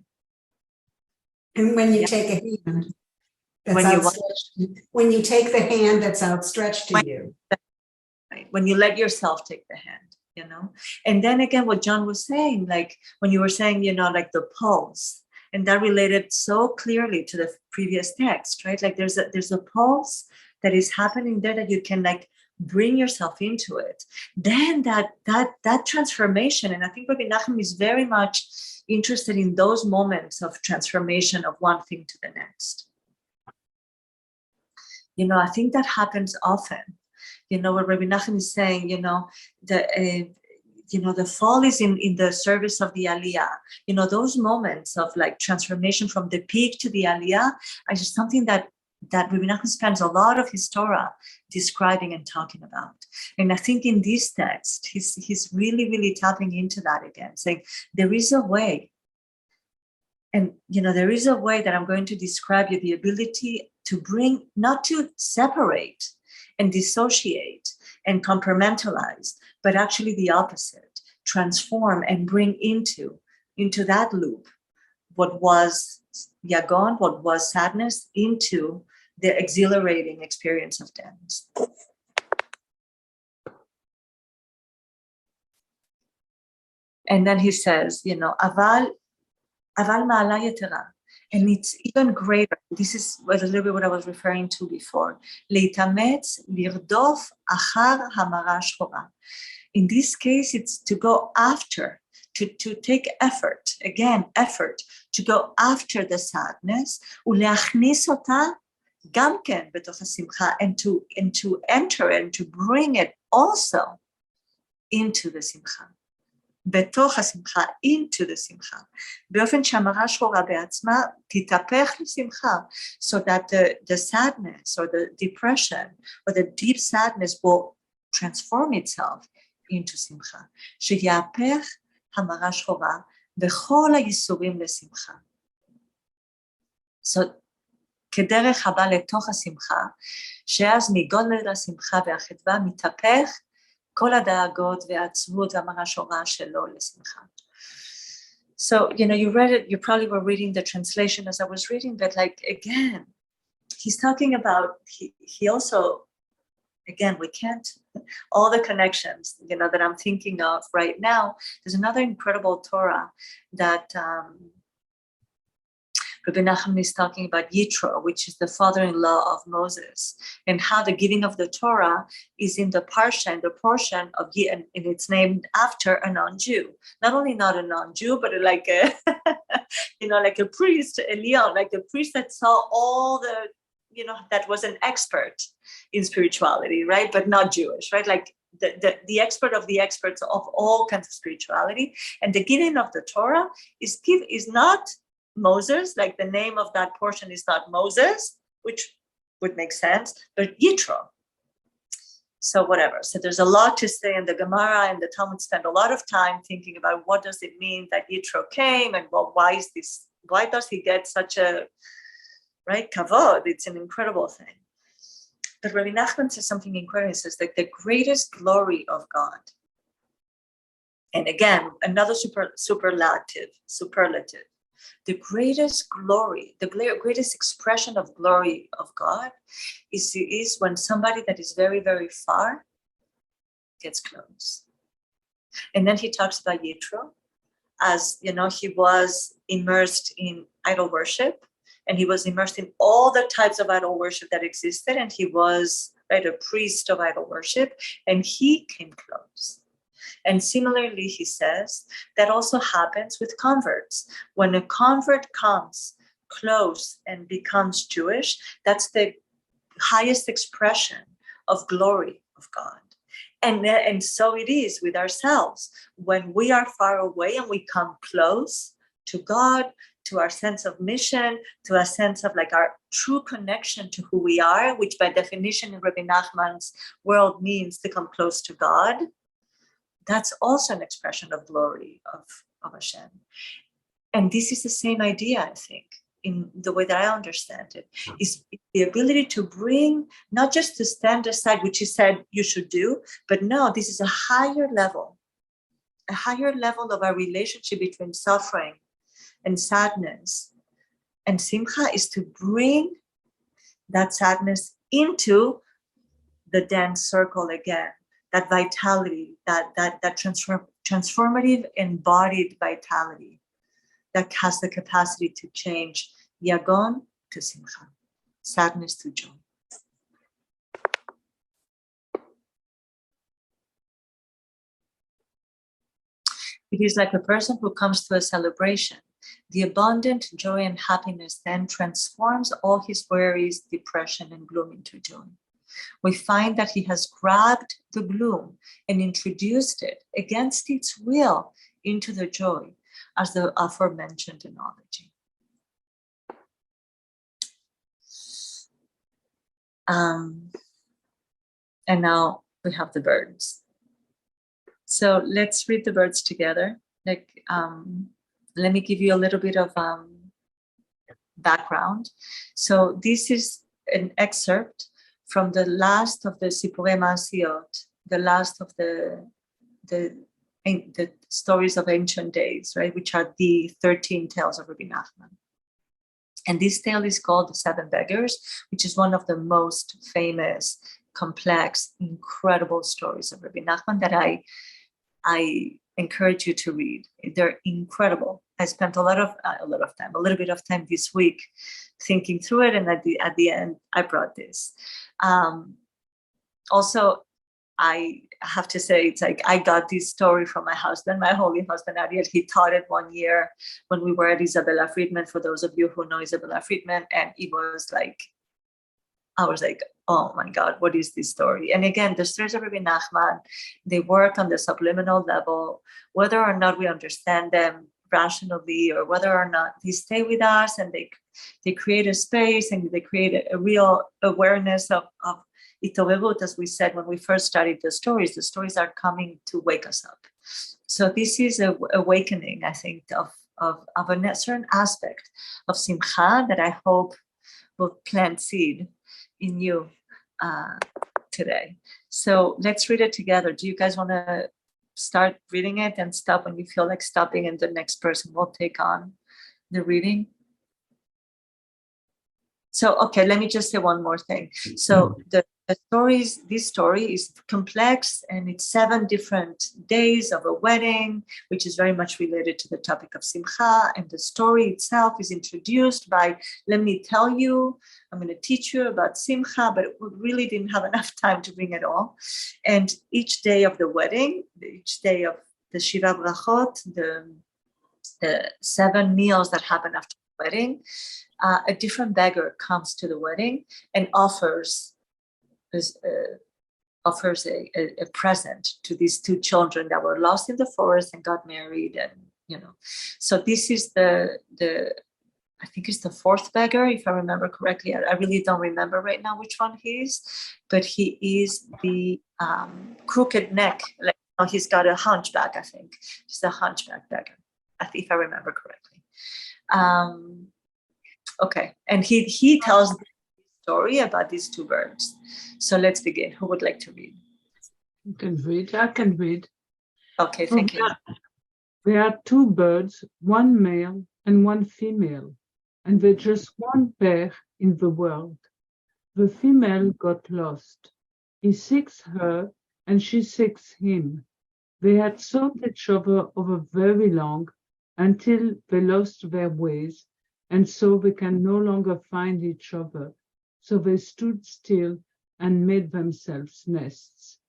And when you take a hand that's outstretched, when you take the hand that's outstretched to you. Right. When you let yourself take the hand, And then again, what John was saying, like when you were saying, like the pulse, and that related so clearly to the previous text, right? Like there's a pulse that is happening there that you can like bring yourself into it. Then that transformation, and I think Rabbi Nachman is very much interested in those moments of transformation of one thing to the next. I think that happens often. What Rabbi Nachman is saying, the fall is in the service of the Aliyah. Those moments of like transformation from the peak to the Aliyah are just something that Rabbi Nachman spends a lot of his Torah describing and talking about. And I think in this text, he's really, really tapping into that again, saying there is a way. And, there is a way that I'm going to describe you, the ability to bring, not to separate and dissociate and compartmentalize, but actually the opposite, transform and bring into that loop what was Yagon, what was sadness, into the exhilarating experience of dance. And then he says, aval ma'ala yetera. And it's even greater. This is a little bit what I was referring to before. Leitametz lirdof achar hamara shchora. In this case, it's to go after, to take effort, again, effort, to go after the sadness, uleachnis ota gam ken betoch hasimcha, and to enter and to bring it also into the simcha. בתוך השמחה, into the שמחה, באופן שהמרה שחורה בעצמה תתהפך לשמחה, so that the sadness or the depression or the deep sadness will transform itself into שמחה, שיהפך המרה שחורה בכל הייסורים לשמחה. So, כדרך הבא לתוך השמחה, שאז מגודל השמחה והחדווה מתהפך כל הדאגות והעצבות והמרה שחורה שלו לשמחה. So, you read it, you probably were reading the translation as I was reading, but like, again, he's talking about, he also, again, we can't, all the connections, that I'm thinking of right now. There's another incredible Torah that Rabbi Nachman is talking about Yitro, which is the father-in-law of Moses, and how the giving of the Torah is in the parsha, and the portion of and it's named after a non-Jew. Not only not a non-Jew, but like like a priest, a Leon, like the priest that saw all the, that was an expert in spirituality, right? But not Jewish, right? Like the expert of the experts of all kinds of spirituality. And the giving of the Torah is not Moses, like the name of that portion is not Moses, which would make sense, but Yitro. So whatever. So there's a lot to say, and the Gemara and the Talmud spend a lot of time thinking about what does it mean that Yitro came, and why does he get such a, right, kavod? It's an incredible thing. But Rabbi Nachman says something incredible. He says that the greatest glory of God, and again, another superlative, the greatest glory, the greatest expression of glory of God is when somebody that is very, very far gets close. And then he talks about Yitro as, he was immersed in idol worship, and he was immersed in all the types of idol worship that existed, and he was, right, a priest of idol worship, and he came close. And similarly, he says, that also happens with converts. When a convert comes close and becomes Jewish, that's the highest expression of glory of God. And so it is with ourselves. When we are far away and we come close to God, to our sense of mission, to a sense of like our true connection to who we are, which by definition in Rabbi Nachman's world means to come close to God, that's also an expression of glory of Hashem. And this is the same idea, I think, in the way that I understand it, is the ability to bring, not just to stand aside, which he said you should do, but no, this is a higher level of our relationship between suffering and sadness. And simcha is to bring that sadness into the dance circle again, that vitality, that transformative embodied vitality that has the capacity to change yagon to simcha, sadness to joy. It is like a person who comes to a celebration. The abundant joy and happiness then transforms all his worries, depression, and gloom into joy. We find that he has grabbed the gloom and introduced it against its will into the joy, as the aforementioned analogy. And now we have the birds. So let's read the birds together. Let me give you a little bit of background. So this is an excerpt from the last of the Sipurei Maasiot, the last of the stories of ancient days, right, which are the 13 tales of Rabbi Nachman. And this tale is called The Seven Beggars, which is one of the most famous, complex, incredible stories of Rabbi Nachman that I encourage you to read. They're incredible. I spent a little bit of time this week thinking through it, and at the end, I brought this. Also, I have to say, it's like I got this story from my husband, my holy husband, Ariel. He taught it one year when we were at Isabella Friedman, for those of you who know Isabella Friedman, and it was like, I was like, oh my God, what is this story? And again, the stories of Rabbi Nachman, they work on the subliminal level, whether or not we understand them rationally, or whether or not they stay with us, and they create a space, and they create a real awareness of Itorerut, as we said when we first studied the stories. The stories are coming to wake us up. So this is a awakening, I think, of a certain aspect of simcha that I hope will plant seed in you today. So let's read it together. Do you guys want to start reading it and stop when you feel like stopping, and the next person will take on the reading? So, okay, let me just say one more thing. So this story is complex, and it's 7 different days of a wedding, which is very much related to the topic of simcha. And the story itself is introduced by, let me tell you, I'm going to teach you about simcha, but we really didn't have enough time to bring it all. And each day of the wedding, each day of the Shiva Brachot, the 7 meals that happen after the wedding, a different beggar comes to the wedding and offers a present to these 2 children that were lost in the forest and got married. And so this is the I think it's the 4th beggar, if I remember correctly. I really don't remember right now which one he is, but he is the crooked neck. Like, he's got a hunchback, I think. He's the hunchback beggar, if I remember correctly. Okay, and he tells the story about these 2 birds. So let's begin. Who would like to read? You can read. I can read. Okay, thank you. There are 2 birds, one male and one female, and there's just one pair in the world. The female got lost. He seeks her, and she seeks him. They had sought each other over very long, until they lost their ways, and so they can no longer find each other. So they stood still and made themselves nests.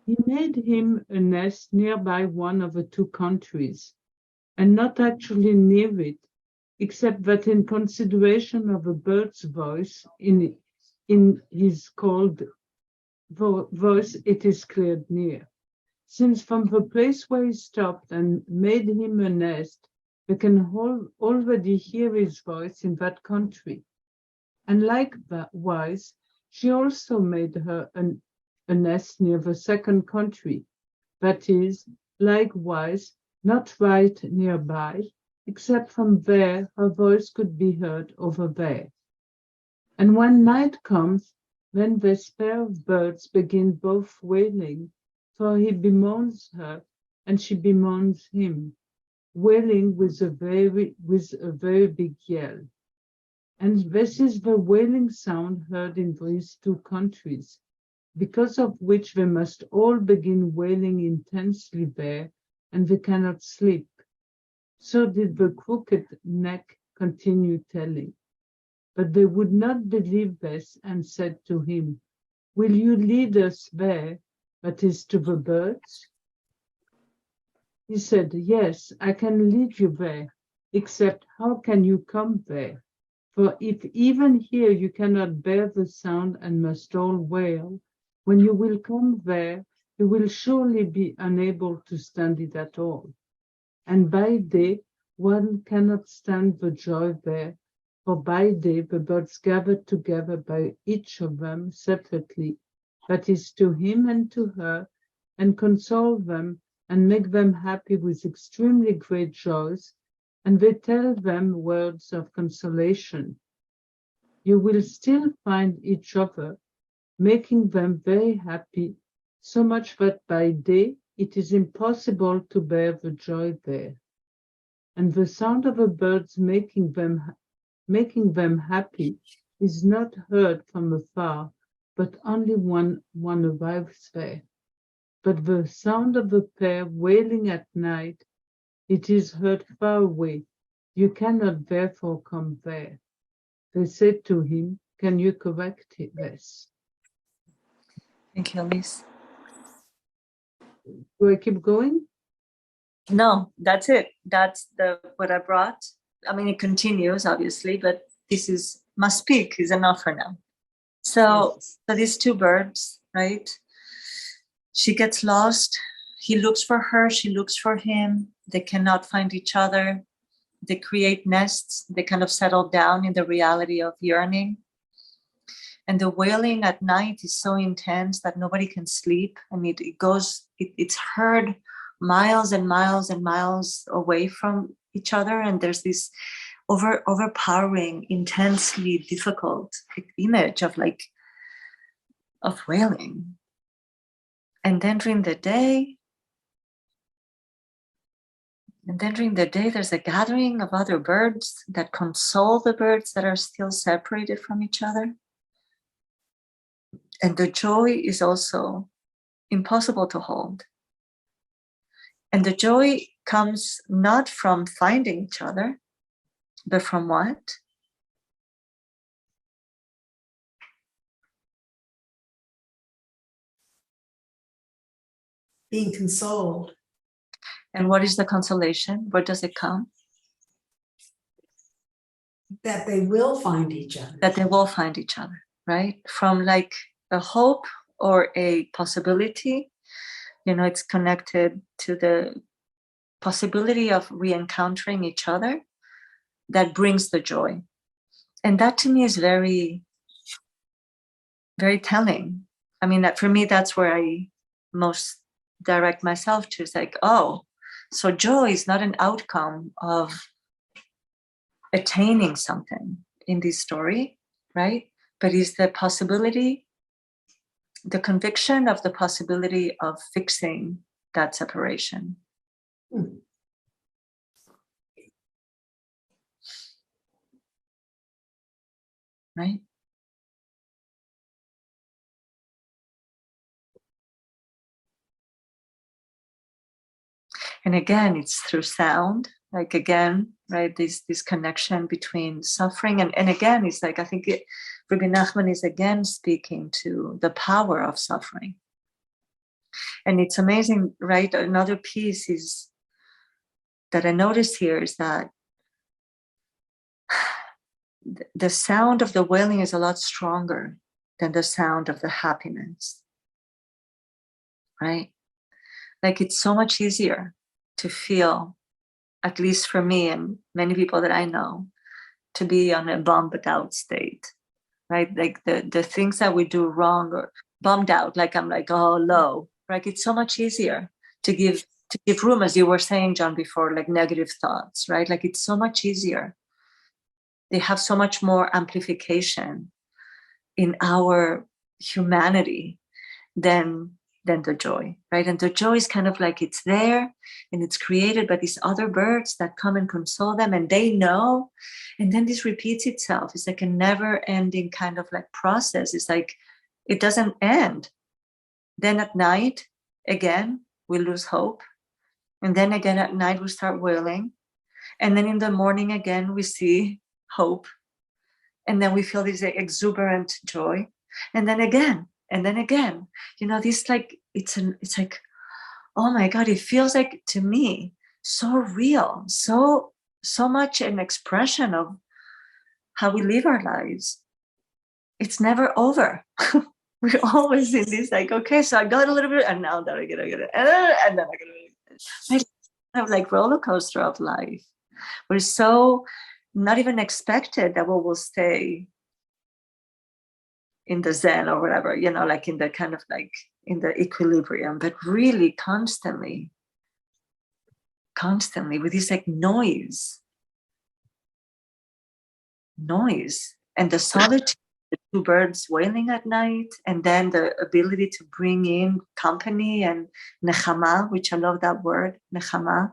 He made him a nest nearby one of the 2 countries, and not actually near it, except that in consideration of a bird's voice in his called voice, it is cleared near. Since from the place where he stopped and made him a nest, they can already hear his voice in that country. And likewise, she also made her a nest near the 2nd country, that is, likewise, not right nearby, except from there her voice could be heard over there. And when night comes, then this pair of birds begin both wailing, for he bemoans her, and she bemoans him, wailing with a very big yell. And this is the wailing sound heard in these 2 countries, because of which they must all begin wailing intensely there, and they cannot sleep. So did the crooked neck continue telling. But they would not believe this, and said to him, "Will you lead us there, that is to the birds?" He said, "Yes, I can lead you there, except how can you come there? For if even here you cannot bear the sound and must all wail, when you will come there, you will surely be unable to stand it at all. And by day one cannot stand the joy there, for by day the birds gather together by each of them separately, that is to him and to her, and console them and make them happy with extremely great joys, and they tell them words of consolation. You will still find each other, making them very happy, so much that by day it is impossible to bear the joy there. And the sound of the birds making them happy is not heard from afar, but only when one arrives there. But the sound of the pair wailing at night, it is heard far away. You cannot therefore come there. They said to him, "Can you correct this?" Thank you, Elise. Do I keep going? No, that's it. That's what I brought. I mean, it continues, obviously, but this is must speak is enough for now. So these 2 birds, right? She gets lost. He looks for her. She looks for him. They cannot find each other. They create nests. They kind of settle down in the reality of yearning. And the wailing at night is so intense that nobody can sleep. And it's heard miles and miles and miles away from each other. And there's this overpowering, intensely difficult image of wailing. And then during the day, there's a gathering of other birds that console the birds that are still separated from each other. And the joy is also impossible to hold. And the joy comes not from finding each other, but from what? Being consoled. And what is the consolation? Where does it come? That they will find each other. That they will find each other, right? From like a hope or a possibility, it's connected to the possibility of re-encountering each other that brings the joy. And that to me is very, very telling. I mean, that for me, that's where I most direct myself to. It's like, oh, so joy is not an outcome of attaining something in this story, right? But is the possibility, the conviction of the possibility of fixing that separation. Right? And again, it's through sound, like again, right? This connection between suffering and again, it's like, I think Rabbi Nachman is again speaking to the power of suffering. And it's amazing, right? Another piece is that I notice here is that the sound of the wailing is a lot stronger than the sound of the happiness, right? Like it's so much easier to feel, at least for me and many people that I know, to be on a bummed out state, right? Like the things that we do wrong or bummed out, like I'm like, oh, low, right? It's so much easier to give room, as you were saying, John, before, like negative thoughts, right? Like it's so much easier. They have so much more amplification in our humanity than the joy, right? And the joy is kind of like it's there and it's created by these other birds that come and console them, and they know. And then this repeats itself. It's like a never-ending kind of like process. It's like it doesn't end. Then at night, again, we lose hope. And then again at night, we start wailing. And then in the morning again, we see hope. And then we feel this exuberant joy. And then again, this like, it's like, oh my God, it feels like to me, so real, so much an expression of how we live our lives. It's never over. We're always in this like, okay, so I got a little bit, and now that I get it, and then I get it. Have like roller coaster of life. We're so not even expected that we will stay in the Zen or whatever, like in the kind of like in the equilibrium, but really constantly with this like noise and the solitude, the two birds wailing at night, and then the ability to bring in company and nechama, which I love that word, nechama.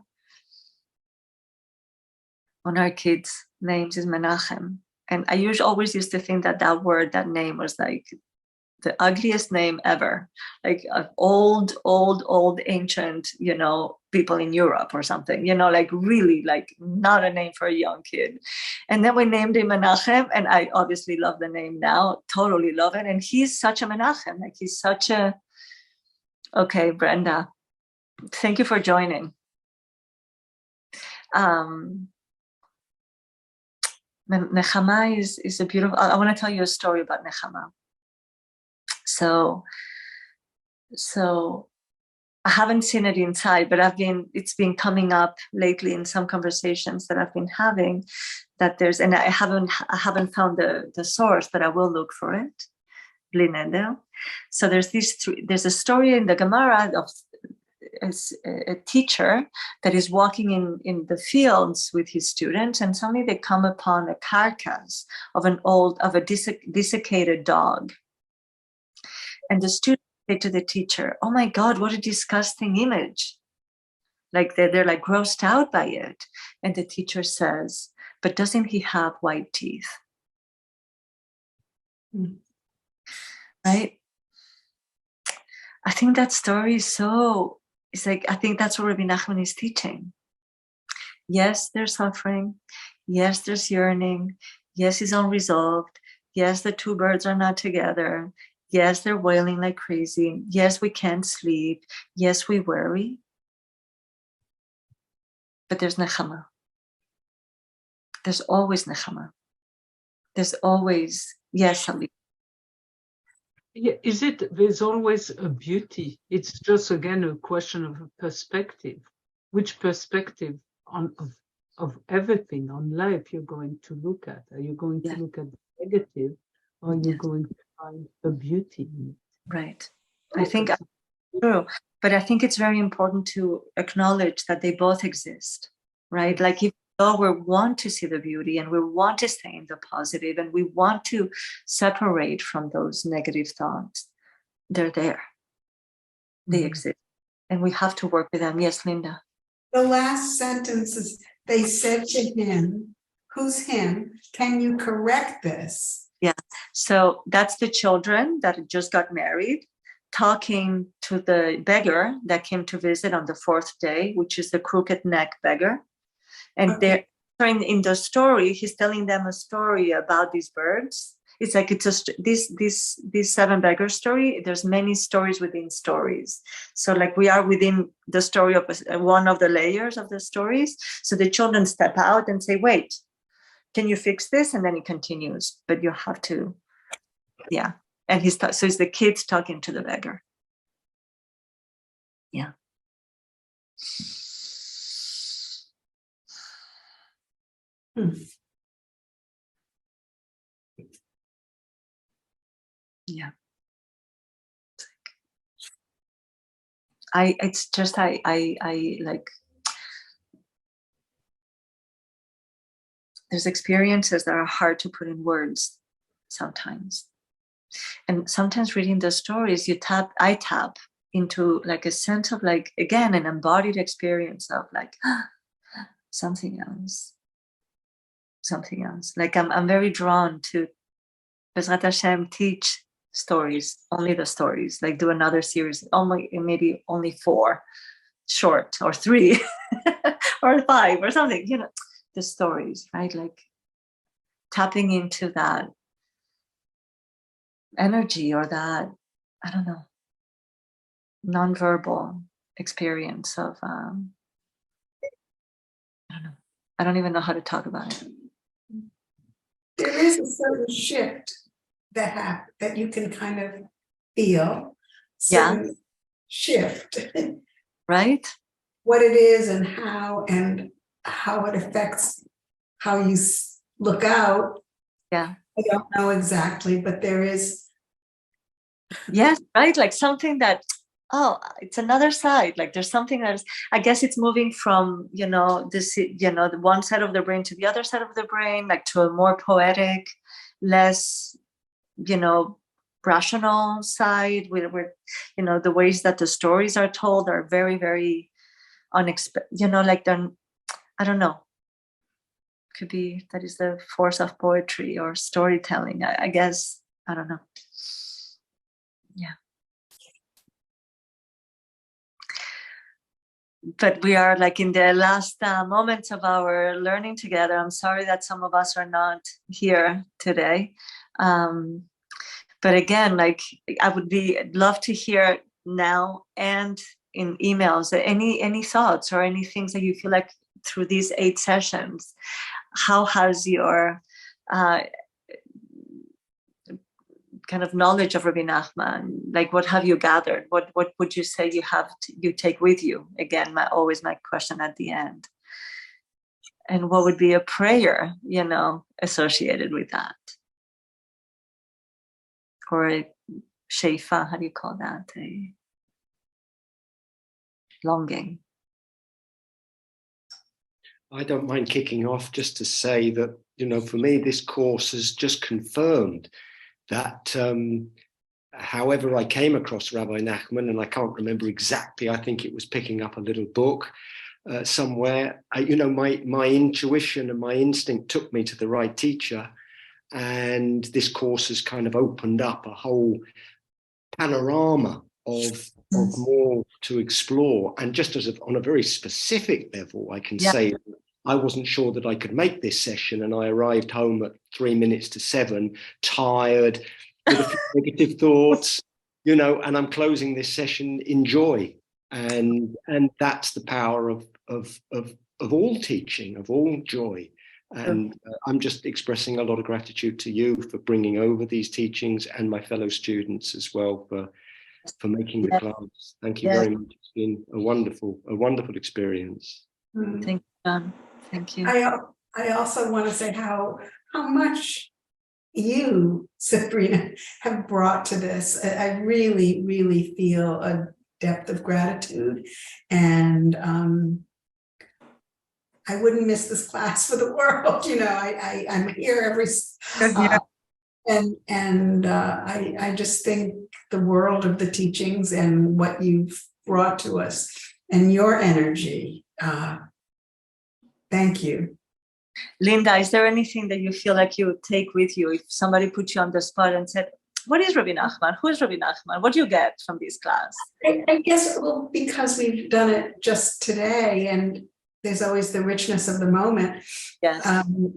One of our kids' names is Menachem. And I always used to think that word, that name was like the ugliest name ever, like old, ancient, people in Europe or something, like really like not a name for a young kid. And then we named him Menachem, and I obviously love the name now, totally love it. And he's such a Menachem, like he's such a, okay, Brenda, thank you for joining. Nechama is a beautiful, I want to tell you a story about Nechama. So I haven't seen it inside, but it's been coming up lately in some conversations that I've been having, that there's, and I haven't found the source, but I will look for it. So there's a story in the Gemara of a teacher that is walking in the fields with his students, and suddenly they come upon a carcass of a desiccated dog. And the students say to the teacher, oh my God, what a disgusting image. Like they're like grossed out by it. And the teacher says, but doesn't he have white teeth? Right? I think that story is it's like, I think that's what Rabbi Nachman is teaching. Yes, there's suffering. Yes, there's yearning. Yes, it's unresolved. Yes, the two birds are not together. Yes, they're wailing like crazy. Yes, we can't sleep. Yes, we worry. but there's nechama. There's always nechama. There's always, yes, Ali. Yeah, there's always a beauty. It's just again a question of a perspective. Which perspective of everything on life you're going to look at? Are you going to look at the negative, or are you going to find a beauty in it? Right. I think true, but I think it's very important to acknowledge that they both exist, right? Like if though we want to see the beauty and we want to stay in the positive and we want to separate from those negative thoughts, they're there. They exist. And we have to work with them. Yes, Linda. The last sentence is, they said to him, who's him? Can you correct this? Yeah. So that's the children that just got married talking to the beggar that came to visit on the fourth day, which is the crooked neck beggar. And they're in the story, he's telling them a story about these birds. It's like this seven beggar story. There's many stories within stories. So like we are within the story of one of the layers of the stories. So the children step out and say, wait, can you fix this? And then it continues, but you have to, yeah. And so it's the kids talking to the beggar. Yeah. Yeah. I like, there's experiences that are hard to put in words sometimes. And sometimes reading the stories, I tap into like a sense of like, again, an embodied experience of like something else. Like I'm very drawn to Bezrat Hashem teach stories, only the stories, like do another series, maybe only 4 short or 3 or 5 or something, the stories, right? Like tapping into that energy or that, I don't know, nonverbal experience of, I don't know. I don't even know how to talk about it. There is a certain shift that you can kind of feel. Certain shift. Right? What it is and how it affects how you look out. Yeah. I don't know exactly, but there is. Yes, right? Like something that, it's another side. Like there's something that is, I guess it's moving from, this, the one side of the brain to the other side of the brain, like to a more poetic, less, rational side where the ways that the stories are told are very, very unexpected, like they're, I don't know. Could be that is the force of poetry or storytelling. I guess, I don't know. Yeah. But we are like in the last moments of our learning together. I'm sorry that some of us are not here today. But again, like I would love to hear now and in emails, any thoughts or any things that you feel like through these 8 sessions, how has your kind of knowledge of Rabbi Nachman, like what have you gathered? What would you say you take with you? Again, always my question at the end. And what would be a prayer, associated with that? Or a sheifa, how do you call that? A longing. I don't mind kicking off just to say that, for me, this course has just confirmed that however I came across Rabbi Nachman, and I can't remember exactly, I think it was picking up a little book somewhere, my intuition and my instinct took me to the right teacher. And this course has kind of opened up a whole panorama of more to explore. And just on a very specific level, I can say I wasn't sure that I could make this session, and I arrived home at 3 minutes to 7, tired, with a few negative thoughts, and I'm closing this session in joy. And that's the power of all teaching, of all joy. And I'm just expressing a lot of gratitude to you for bringing over these teachings, and my fellow students as well for making the class. Thank you very much. It's been a wonderful experience. Mm. Thank you, John. Thank you. I also want to say how much you, Sabrina, have brought to this. I really, really feel a depth of gratitude, and I wouldn't miss this class for the world. You know, I'm here every, I just think the world of the teachings and what you've brought to us and your energy. Thank you. Linda, is there anything that you feel like you would take with you if somebody put you on the spot and said, what is Rabbi Nachman? Who is Rabbi Nachman? What do you get from this class? I guess, well, because we've done it just today and there's always the richness of the moment. Yes.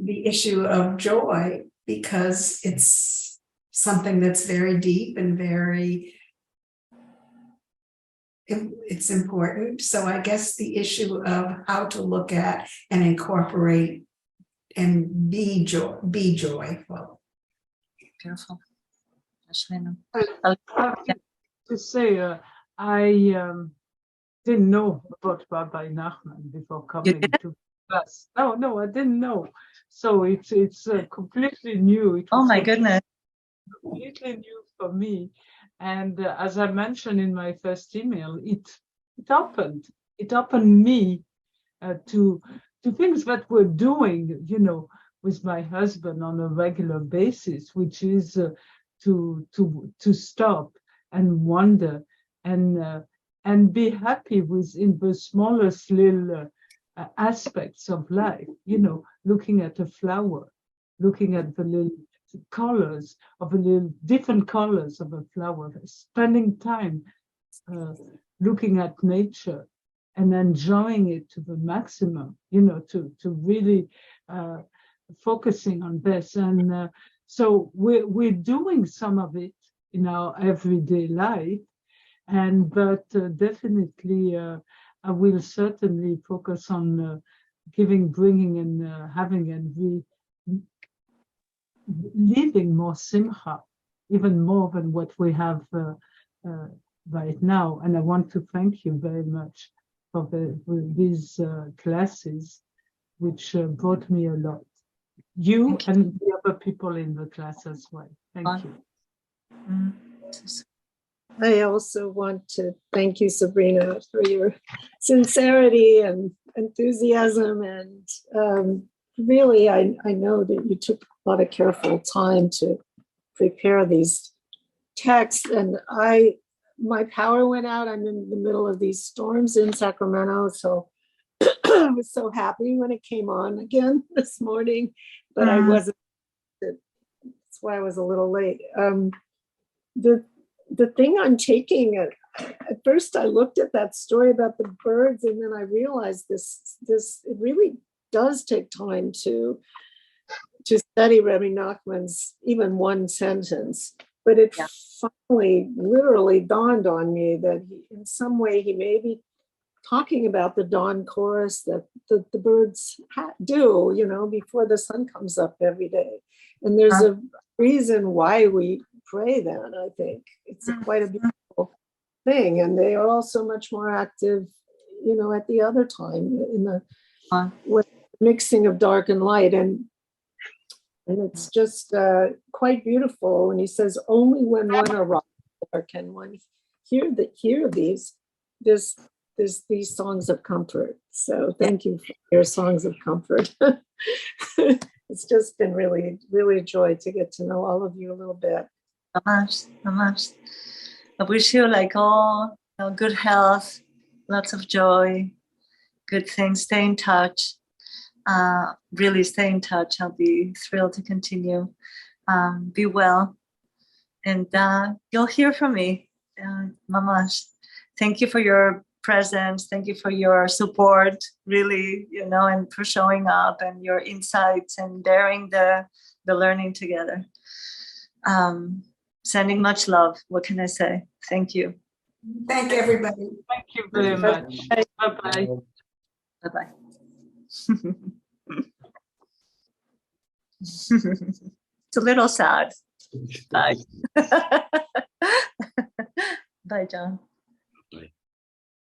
The issue of joy, because it's something that's very deep and very, it's important. So I guess the issue of how to look at and incorporate and be joyful. Beautiful. To say, I didn't know about Rabbi Nachman before coming to class. No, I didn't know. So it's completely new. It Oh was my goodness. completely new for me. And as I mentioned in my first email, it opened me to things that we're doing, you know, with my husband on a regular basis, which is to stop and wonder and be happy with in the smallest little aspects of life, you know, looking at a flower, looking at the little colors of the little different colors of a flower, spending time looking at nature and enjoying it to the maximum, you know, to really focusing on this. And so we're doing some of it in our everyday life, but definitely I will certainly focus on bringing and having and living more simcha, even more than what we have right now. And I want to thank you very much for these classes, which brought me a lot. You and the other people in the class as well. Thank you. I also want to thank you, Sabrina, for your sincerity and enthusiasm. And really, I know that you took a lot of careful time to prepare these texts. And my power went out. I'm in the middle of these storms in Sacramento. So I was so happy when it came on again this morning, but I wasn't. That's why I was a little late. The thing I'm taking, at first I looked at that story about the birds, and then I realized this it really does take time to study Rabbi Nachman's even one sentence. But it finally literally dawned on me that in some way he may be talking about the dawn chorus that the birds do, you know, before the sun comes up every day. And there's a reason why we pray then, I think. It's quite a beautiful thing. And they are also much more active, you know, at the other time in the with mixing of dark and light. And it's just quite beautiful. And he says, only when one arrives can one hear these songs of comfort. So thank you for your songs of comfort. It's just been really, really a joy to get to know all of you a little bit. So much. I wish you like all good health, lots of joy, good things. Stay in touch. Really stay in touch. I'll be thrilled to continue. Be well. And you'll hear from me. Mamash. Thank you for your presence. Thank you for your support, really, you know, and for showing up and your insights and bearing the learning together. Sending much love. What can I say? Thank you. Thank everybody. Thank you very much. Bye-bye. Bye-bye. It's a little sad. Bye. Bye, John.